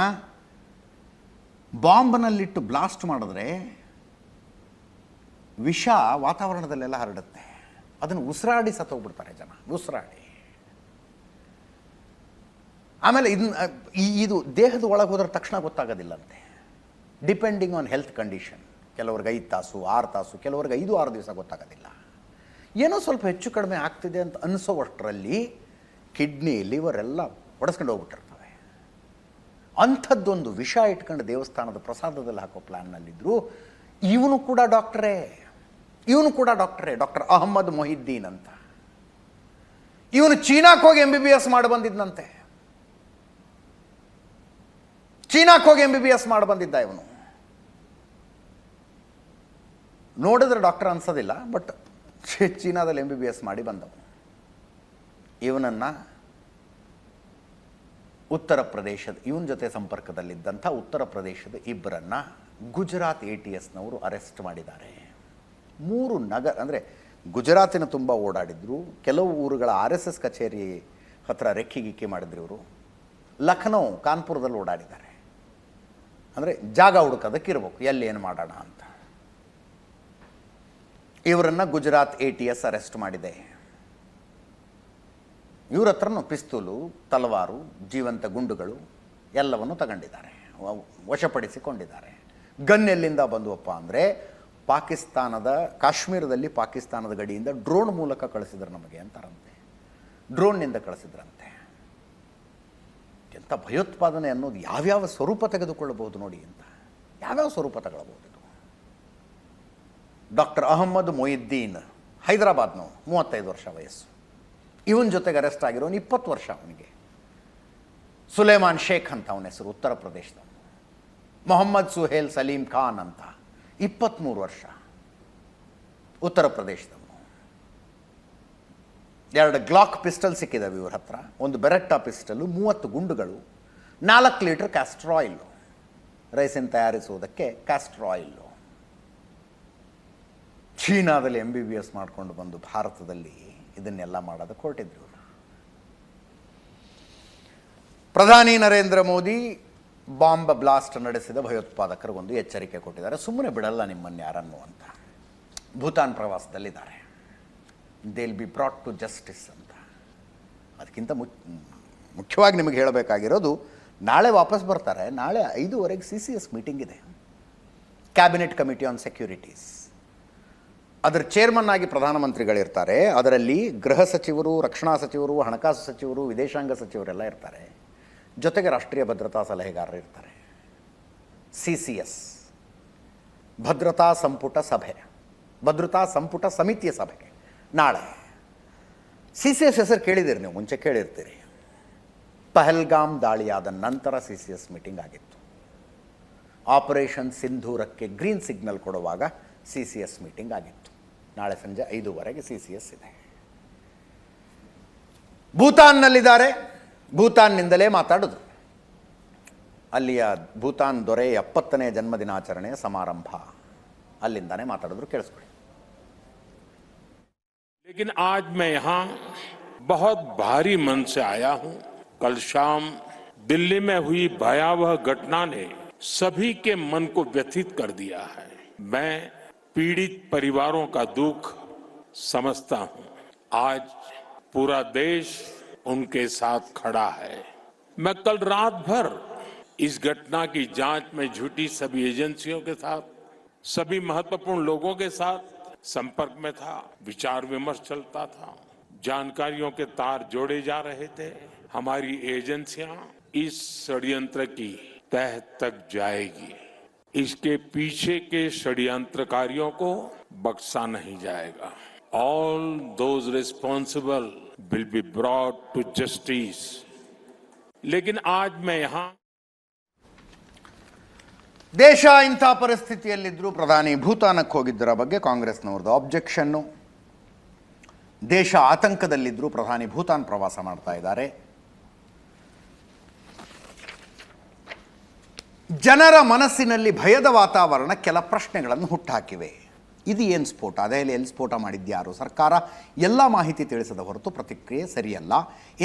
ಬಾಂಬ್ನಲ್ಲಿಟ್ಟು ಬ್ಲಾಸ್ಟ್ ಮಾಡಿದ್ರೆ ವಿಷ ವಾತಾವರಣದಲ್ಲೆಲ್ಲ ಹರಡುತ್ತೆ. ಅದನ್ನು ಉಸಿರಾಡಿ ಸತ್ತೋಗ್ಬಿಡ್ತಾರೆ ಜನ, ಉಸಿರಾಡಿ. ಆಮೇಲೆ ಇದು ದೇಹದ ಒಳಗೆ ಹೋದ್ರೆ ತಕ್ಷಣ ಗೊತ್ತಾಗೋದಿಲ್ಲಂತೆ. ಡಿಪೆಂಡಿಂಗ್ ಆನ್ ಹೆಲ್ತ್ ಕಂಡೀಷನ್, ಕೆಲವ್ರಿಗೆ 5 ತಾಸು 6 ತಾಸು, ಕೆಲವ್ರಿಗೆ 5-6 ದಿವಸ ಗೊತ್ತಾಗೋದಿಲ್ಲ. ಏನೋ ಸ್ವಲ್ಪ ಹೆಚ್ಚು ಕಡಿಮೆ ಆಗ್ತಿದೆ ಅಂತ ಅನಿಸೋವಷ್ಟರಲ್ಲಿ ಕಿಡ್ನಿ, ಲಿವರ್ ಎಲ್ಲ ಹೊಡೆಸ್ಕೊಂಡು ಹೋಗ್ಬಿಟ್ಟಿರ್ತವೆ. ಅಂಥದ್ದೊಂದು ವಿಷ ಇಟ್ಕೊಂಡು ದೇವಸ್ಥಾನದ ಪ್ರಸಾದದಲ್ಲಿ ಹಾಕೋ ಪ್ಲ್ಯಾನ್ನಲ್ಲಿದ್ದರು. ಇವನು ಕೂಡ ಡಾಕ್ಟರೇ, ಡಾಕ್ಟರ್ ಅಹಮ್ಮದ್ ಮೊಹಿದ್ದೀನ್ ಅಂತ. ಇವನು ಚೀನಾಕ್ಕೆ ಹೋಗಿ MBBS ಮಾಡಿ ಬಂದಿದ್ದಂತೆ. ಚೀನಾಕ್ಕೆ ಹೋಗಿ MBBS ಮಾಡಿ ಬಂದಿದ್ದ ಇವನು. ನೋಡಿದ್ರೆ ಡಾಕ್ಟರ್ ಅನ್ಸೋದಿಲ್ಲ, ಬಟ್ ಚೀನಾದಲ್ಲಿ MBBS ಮಾಡಿ ಬಂದವನು. ಇವನನ್ನು ಉತ್ತರ ಪ್ರದೇಶದ, ಇವನ ಜೊತೆ ಸಂಪರ್ಕದಲ್ಲಿದ್ದಂಥ ಉತ್ತರ ಪ್ರದೇಶದ 2 ಗುಜರಾತ್ ATSನವರು ಅರೆಸ್ಟ್ ಮಾಡಿದ್ದಾರೆ. 3 ನಗರ, ಅಂದರೆ ಗುಜರಾತಿನ ತುಂಬ ಓಡಾಡಿದ್ರು. ಕೆಲವು ಊರುಗಳ RSS ಕಚೇರಿ ಹತ್ರ ರೆಕ್ಕಿಗಿಕ್ಕಿ ಮಾಡಿದ್ರು ಇವರು. ಲಖನೌ, ಕಾನ್ಪುರದಲ್ಲಿ ಓಡಾಡಿದ್ದಾರೆ. ಅಂದರೆ ಜಾಗ ಹುಡುಕೋದಕ್ಕಿರ್ಬೇಕು, ಎಲ್ಲಿ ಏನು ಮಾಡೋಣ ಅಂತ. ಇವರನ್ನು ಗುಜರಾತ್ ATS ಅರೆಸ್ಟ್ ಮಾಡಿದೆ. ಇವ್ರ ಹತ್ರನೂ ಪಿಸ್ತೂಲು, ತಲವಾರು, ಜೀವಂತ ಗುಂಡುಗಳು ಎಲ್ಲವನ್ನು ತಗೊಂಡಿದ್ದಾರೆ, ವಶಪಡಿಸಿಕೊಂಡಿದ್ದಾರೆ. ಗನ್ ಎಲ್ಲಿಂದ ಬಂದುವಪ್ಪ ಅಂದರೆ ಪಾಕಿಸ್ತಾನದ ಕಾಶ್ಮೀರದಲ್ಲಿ ಪಾಕಿಸ್ತಾನದ ಗಡಿಯಿಂದ ಡ್ರೋನ್ ಮೂಲಕ ಕಳಿಸಿದ್ರು ನಮಗೆ ಅಂತಾರಂತೆ. ಡ್ರೋನ್ನಿಂದ ಕಳಿಸಿದ್ರಂತೆ. ಎಂಥ ಭಯೋತ್ಪಾದನೆ ಅನ್ನೋದು ಯಾವ್ಯಾವ ಸ್ವರೂಪ ತೆಗೆದುಕೊಳ್ಳಬಹುದು ನೋಡಿ ಅಂತ. ಯಾವ್ಯಾವ ಸ್ವರೂಪ ತಗೊಳ್ಬೋದು ಇದು. ಡಾಕ್ಟರ್ ಅಹಮ್ಮದ್ ಮೊಯಿದ್ದೀನ್, ಹೈದರಾಬಾದ್ನವನು, 35 ವರ್ಷ ವಯಸ್ಸು. ಇವನ ಜೊತೆಗೆ ಅರೆಸ್ಟ್ ಆಗಿರೋನು 20 ವರ್ಷ ಅವನಿಗೆ. ಸುಲೇಮಾನ್ ಶೇಖ್ ಅಂತ ಅವನ ಹೆಸರು, ಉತ್ತರ ಪ್ರದೇಶದವನು. ಮೊಹಮ್ಮದ್ ಸುಹೇಲ್ ಸಲೀಂ ಖಾನ್ ಅಂತ 23 ವರ್ಷ, ಉತ್ತರ ಪ್ರದೇಶದವನು. 2 ಗ್ಲಾಕ್ ಪಿಸ್ಟಲ್ ಸಿಕ್ಕಿದ್ದಾವೆ ಇವ್ರ ಹತ್ರ, ಒಂದು ಬೆರೆಟ್ಟಾ ಪಿಸ್ಟಲು, 30 ಗುಂಡುಗಳು, 4 ಲೀಟರ್ ಕ್ಯಾಸ್ಟರ್ ಆಯಿಲು, ರೈಸಿನ ತಯಾರಿಸುವುದಕ್ಕೆ ಕ್ಯಾಸ್ಟರ್ ಆಯಿಲು. ಚೀನಾದಲ್ಲಿ MBBS ಮಾಡಿಕೊಂಡು ಬಂದು ಭಾರತದಲ್ಲಿ ಇದನ್ನೆಲ್ಲ ಮಾಡೋದಕ್ಕೆ ಹೊರಟಿದ್ರು ಇವರು. ಪ್ರಧಾನಿ ನರೇಂದ್ರ ಮೋದಿ ಬಾಂಬ್ ಬ್ಲಾಸ್ಟ್ ನಡೆಸಿದ ಭಯೋತ್ಪಾದಕರಿಗೊಂದು ಎಚ್ಚರಿಕೆ ಕೊಟ್ಟಿದ್ದಾರೆ. ಸುಮ್ಮನೆ ಬಿಡಲ್ಲ ನಿಮ್ಮನ್ನು ಯಾರನ್ನು ಅಂತ. ಭೂತಾನ್ ಪ್ರವಾಸದಲ್ಲಿದ್ದಾರೆ. They will be brought to justice ಅಂತ. ಅದಕ್ಕಿಂತ ಮುಖ್ಯವಾಗಿ ನಿಮಗೆ ಹೇಳಬೇಕಾಗಿರೋದು, ನಾಳೆ ವಾಪಸ್ ಬರ್ತಾರೆ. ನಾಳೆ 5:15 CCS ಮೀಟಿಂಗ್ ಇದೆ, ಕ್ಯಾಬಿನೆಟ್ ಕಮಿಟಿ ಆನ್ ಸೆಕ್ಯೂರಿಟೀಸ್. ಅದರ ಚೇರ್ಮನ್ ಆಗಿ ಪ್ರಧಾನಮಂತ್ರಿಗಳಿರ್ತಾರೆ. ಅದರಲ್ಲಿ ಗೃಹ ಸಚಿವರು, ರಕ್ಷಣಾ ಸಚಿವರು, ಹಣಕಾಸು ಸಚಿವರು, ವಿದೇಶಾಂಗ ಸಚಿವರೆಲ್ಲ ಇರ್ತಾರೆ. ಜೊತೆಗೆ ರಾಷ್ಟ್ರೀಯ ಭದ್ರತಾ ಸಲಹೆಗಾರರು ಇರ್ತಾರೆ. CCS ಭದ್ರತಾ ಸಂಪುಟ ಸಭೆ, ಭದ್ರತಾ ಸಂಪುಟ ಸಮಿತಿಯ ಸಭೆ ನಾಳೆ. CCS ಹೆಸರು ಕೇಳಿದಿರಿ ನೀವು, ಮುಂಚೆ ಕೇಳಿರ್ತೀರಿ. ಪಹಲ್ಗಾಮ್ ದಾಳಿಯಾದ ನಂತರ CCS ಮೀಟಿಂಗ್ ಆಗಿತ್ತು. ಆಪರೇಷನ್ ಸಿಂಧೂರಕ್ಕೆ ಗ್ರೀನ್ ಸಿಗ್ನಲ್ ಕೊಡುವಾಗ CCS ಮೀಟಿಂಗ್ ಆಗಿತ್ತು. ನಾಳೆ ಸಂಜೆ 5:15 CCS ಇದೆ. ಭೂತಾನ್ನಲ್ಲಿದ್ದಾರೆ. ಭೂತಾನ್ನಿಂದಲೇ ಮಾತಾಡೋದು. ಅಲ್ಲಿಯ ಭೂತಾನ್ ದೊರೆ 70ನೇ ಜನ್ಮದಿನಾಚರಣೆಯ ಸಮಾರಂಭ, ಅಲ್ಲಿಂದಾನೇ ಮಾತಾಡಿದ್ರು. ಕೇಳಿಸ್ಕೊಳ್ಳಿ. लेकिन आज मैं यहाँ बहुत भारी मन से आया हूँ। कल शाम दिल्ली में हुई भयावह घटना ने सभी के मन को व्यथित कर दिया है। मैं पीड़ित परिवारों का दुख समझता हूँ। आज पूरा देश उनके साथ खड़ा है। मैं कल रात भर इस घटना की जांच में जुटी सभी एजेंसियों के साथ, सभी महत्वपूर्ण लोगों के साथ संपर्क में था। विचार विमर्श चलता था, जानकारियों के तार जोड़े जा रहे थे। हमारी एजेंसियां इस षड्यंत्र की तह तक जाएगी। इसके पीछे के षड्यंत्रकारियों को बख्शा नहीं जाएगा। All those responsible will be brought to justice. लेकिन आज मैं यहाँ ದೇಶ ಇಂಥ ಪರಿಸ್ಥಿತಿಯಲ್ಲಿದ್ದರೂ ಪ್ರಧಾನಿ ಭೂತಾನಕ್ಕೆ ಹೋಗಿದ್ದರ ಬಗ್ಗೆ ಕಾಂಗ್ರೆಸ್ನವ್ರದ್ದು ಆಬ್ಜೆಕ್ಷನ್ನು. ದೇಶ ಆತಂಕದಲ್ಲಿದ್ದರೂ ಪ್ರಧಾನಿ ಭೂತಾನ್ ಪ್ರವಾಸ ಮಾಡ್ತಾ ಇದ್ದಾರೆ. ಜನರ ಮನಸ್ಸಿನಲ್ಲಿ ಭಯದ ವಾತಾವರಣ ಕೆಲ ಪ್ರಶ್ನೆಗಳನ್ನು ಹುಟ್ಟುಹಾಕಿವೆ. ಇದು ಏನು ಸ್ಫೋಟ, ದೆಹಲಿಯಲ್ಲಿ ಸ್ಫೋಟ ಮಾಡಿದ್ಯಾರು, ಸರ್ಕಾರ ಎಲ್ಲ ಮಾಹಿತಿ ತಿಳಿಸದ ಹೊರತು ಪ್ರತಿಕ್ರಿಯೆ ಸರಿಯಲ್ಲ,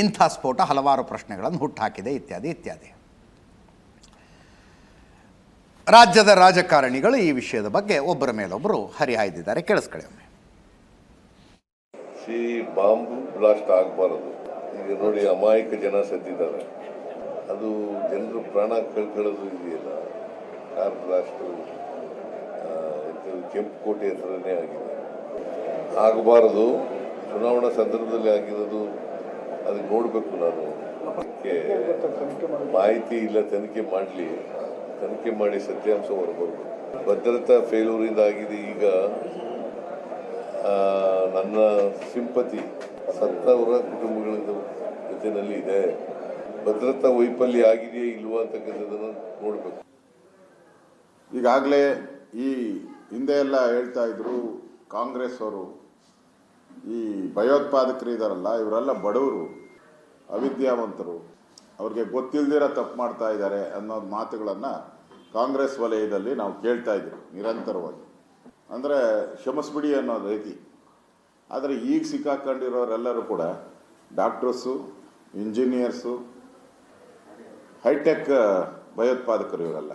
ಇಂಥ ಸ್ಫೋಟ ಹಲವಾರು ಪ್ರಶ್ನೆಗಳನ್ನು ಹುಟ್ಟುಹಾಕಿದೆ, ಇತ್ಯಾದಿ ಇತ್ಯಾದಿ. ರಾಜ್ಯದ ರಾಜಕಾರಣಿಗಳು ಈ ವಿಷಯದ ಬಗ್ಗೆ ಒಬ್ಬರ ಮೇಲೊಬ್ಬರು ಹರಿಹಾಯ್ದಿದ್ದಾರೆ. ಕೇಳಿಸ್ಕೊಳ್ಳಿ ಒಮ್ಮೆ. ಬಾಂಬ್ ಬ್ಲಾಸ್ಟ್ ಆಗಬಾರದು. ಈಗ ನೋಡಿ, ಅಮಾಯಕ ಜನ ಸತ್ತಿದ್ದಾರೆ. ಅದು ಜನರು ಪ್ರಾಣ ಕಳ್ಕೊಳ್ಳೋದು ಇದೆಯಲ್ಲ. ಕಾರ್ ಬ್ಲಾಸ್ಟು ಕೆಂಪುಕೋಟೆ ಹತ್ರನೇ ಆಗಿದೆ. ಆಗಬಾರದು. ಚುನಾವಣಾ ಸಂದರ್ಭದಲ್ಲಿ ಆಗಿರೋದು ಅದಕ್ಕೆ ನೋಡಬೇಕು. ನಾನು ಅದಕ್ಕೆ ಮಾಹಿತಿ ಇಲ್ಲ, ತನಿಖೆ ಮಾಡಲಿ, ತನಿಖೆ ಮಾಡಿ ಸತ್ಯಾಂಶ ಹೊರಬರಬೇಕು. ಭದ್ರತಾ ಫೇಲ್ಯೂರಿಂದ ಆಗಿದೆ. ಈಗ ನನ್ನ ಸಿಂಪತಿ ಸತ್ತವರ ಕುಟುಂಬಗಳ ಜೊತೆಯಲ್ಲಿ ಇದೆ. ಭದ್ರತಾ ವೈಫಲ್ಯ ಆಗಿದೆಯೇ ಇಲ್ವಾ ಅಂತಕ್ಕಂಥದ್ದನ್ನು ನೋಡಬೇಕು. ಈಗಾಗಲೇ ಈ ಹಿಂದೆ ಎಲ್ಲ ಹೇಳ್ತಾ ಇದ್ರು ಕಾಂಗ್ರೆಸ್ ಅವರು, ಈ ಭಯೋತ್ಪಾದಕರು ಇದಾರಲ್ಲ ಇವರೆಲ್ಲ ಬಡವರು, ಅವಿದ್ಯಾವಂತರು, ಅವ್ರಿಗೆ ಗೊತ್ತಿಲ್ದಿರ ತಪ್ಪು ಮಾಡ್ತಾ ಇದ್ದಾರೆ ಅನ್ನೋ ಮಾತುಗಳನ್ನು ಕಾಂಗ್ರೆಸ್ ವಲಯದಲ್ಲಿ ನಾವು ಕೇಳ್ತಾ ಇದ್ದೀವಿ ನಿರಂತರವಾಗಿ. ಅಂದರೆ ಕ್ಷಮಿಸ್ಬಿಡಿ ಅನ್ನೋ ರೀತಿ. ಆದರೆ ಈಗ ಸಿಕ್ಕಾಕೊಂಡಿರೋರೆಲ್ಲರೂ ಕೂಡ ಡಾಕ್ಟರ್ಸು, ಇಂಜಿನಿಯರ್ಸು, ಹೈಟೆಕ್ ಭಯೋತ್ಪಾದಕರು ಇವರೆಲ್ಲ.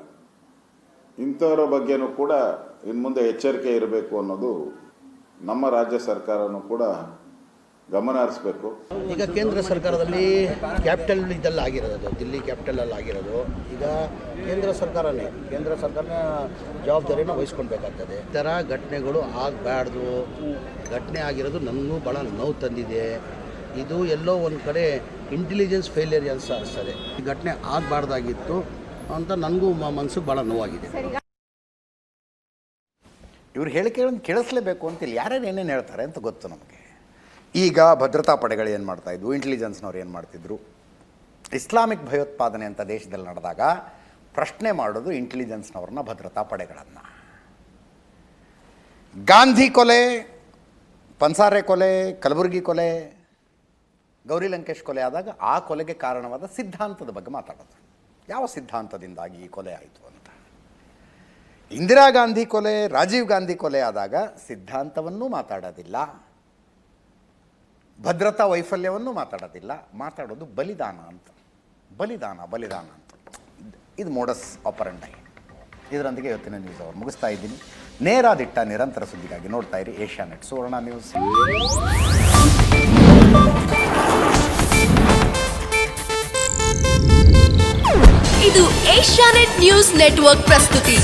ಇಂಥವರ ಬಗ್ಗೆನೂ ಕೂಡ ಇನ್ನು ಮುಂದೆ ಎಚ್ಚರಿಕೆ ಇರಬೇಕು ಅನ್ನೋದು ನಮ್ಮ ರಾಜ್ಯ ಸರ್ಕಾರನೂ ಕೂಡ ಗಮನ ಹರಿಸಬೇಕು. ಈಗ ಕೇಂದ್ರ ಸರ್ಕಾರದಲ್ಲಿ ಕ್ಯಾಪಿಟಲ್ ಇದೆಲ್ಲ ಆಗಿರೋದು, ದಿಲ್ಲಿ ಕ್ಯಾಪಿಟಲಲ್ಲಿ ಆಗಿರೋದು. ಈಗ ಕೇಂದ್ರ ಸರ್ಕಾರನೇ ಜವಾಬ್ದಾರಿನ ವಹಿಸ್ಕೊಳ್ಬೇಕಾಗ್ತದೆ. ಈ ಥರ ಘಟನೆಗಳು ಆಗಬಾರ್ದು. ಘಟನೆ ಆಗಿರೋದು ನನಗೂ ಭಾಳ ನೋವು ತಂದಿದೆ. ಇದು ಎಲ್ಲೋ ಒಂದು ಕಡೆ ಇಂಟೆಲಿಜೆನ್ಸ್ ಫೇಲಿಯರ್ ಅನಿಸ್ತದೆ. ಈ ಘಟನೆ ಆಗಬಾರ್ದಾಗಿತ್ತು ಅಂತ ನನಗೂ ಮನಸ್ಸಿಗೆ ಭಾಳ ನೋವಾಗಿದೆ. ಇವ್ರು ಹೇಳಿಕೆಗಳನ್ನು ಕೇಳಿಸ್ಲೇಬೇಕು ಅಂತಿಲ್ಲ, ಯಾರ್ಯಾರು ಏನೇನು ಹೇಳ್ತಾರೆ ಅಂತ ಗೊತ್ತು ನಮಗೆ. ಈಗ ಭದ್ರತಾ ಪಡೆಗಳು ಏನು ಮಾಡ್ತಾಯಿದ್ವು, ಇಂಟೆಲಿಜೆನ್ಸ್ನವ್ರು ಏನು ಮಾಡ್ತಿದ್ರು, ಇಸ್ಲಾಮಿಕ್ ಭಯೋತ್ಪಾದನೆ ಅಂತ ದೇಶದಲ್ಲಿ ನಡೆದಾಗ ಪ್ರಶ್ನೆ ಮಾಡೋದು ಇಂಟೆಲಿಜೆನ್ಸ್ನವ್ರನ್ನ, ಭದ್ರತಾ ಪಡೆಗಳನ್ನು. ಗಾಂಧಿ ಕೊಲೆ, ಪನ್ಸಾರೆ ಕೊಲೆ, ಕಲಬುರಗಿ ಕೊಲೆ, ಗೌರಿ ಲಂಕೇಶ್ ಕೊಲೆ ಆದಾಗ ಆ ಕೊಲೆಗೆ ಕಾರಣವಾದ ಸಿದ್ಧಾಂತದ ಬಗ್ಗೆ ಮಾತಾಡೋದು. ಯಾವ ಸಿದ್ಧಾಂತದಿಂದಾಗಿ ಈ ಕೊಲೆ ಆಯಿತು ಅಂತ. ಇಂದಿರಾ ಗಾಂಧಿ ಕೊಲೆ, ರಾಜೀವ್ ಗಾಂಧಿ ಕೊಲೆ ಆದಾಗ ಸಿದ್ಧಾಂತವನ್ನೂ ಮಾತಾಡೋದಿಲ್ಲ, ಭದ್ರತಾ ವೈಫಲ್ಯವನ್ನೂ ಮಾತಾಡೋದಿಲ್ಲ, ಮಾತಾಡೋದು ಬಲಿದಾನ ಅಂತ. ಬಲಿದಾನ ಅಂತ. ಇದು ಮೋಡಸ್ ಆಪರಂಡೈ. ಇದರೊಂದಿಗೆ ಇವತ್ತಿನ ನ್ಯೂಸ್ ಅವರು ಮುಗಿಸ್ತಾ ಇದ್ದೀನಿ. ನೇರ ದಿಟ್ಟ ನಿರಂತರ ಸುದ್ದಿಗಾಗಿ ನೋಡ್ತಾ ಇರಿ ಏಷ್ಯಾನೆಟ್ ಸುವರ್ಣ ನ್ಯೂಸ್. ಇದು ಏಷ್ಯಾನೆಟ್ ನ್ಯೂಸ್ ನೆಟ್ವರ್ಕ್ ಪ್ರಸ್ತುತಿ.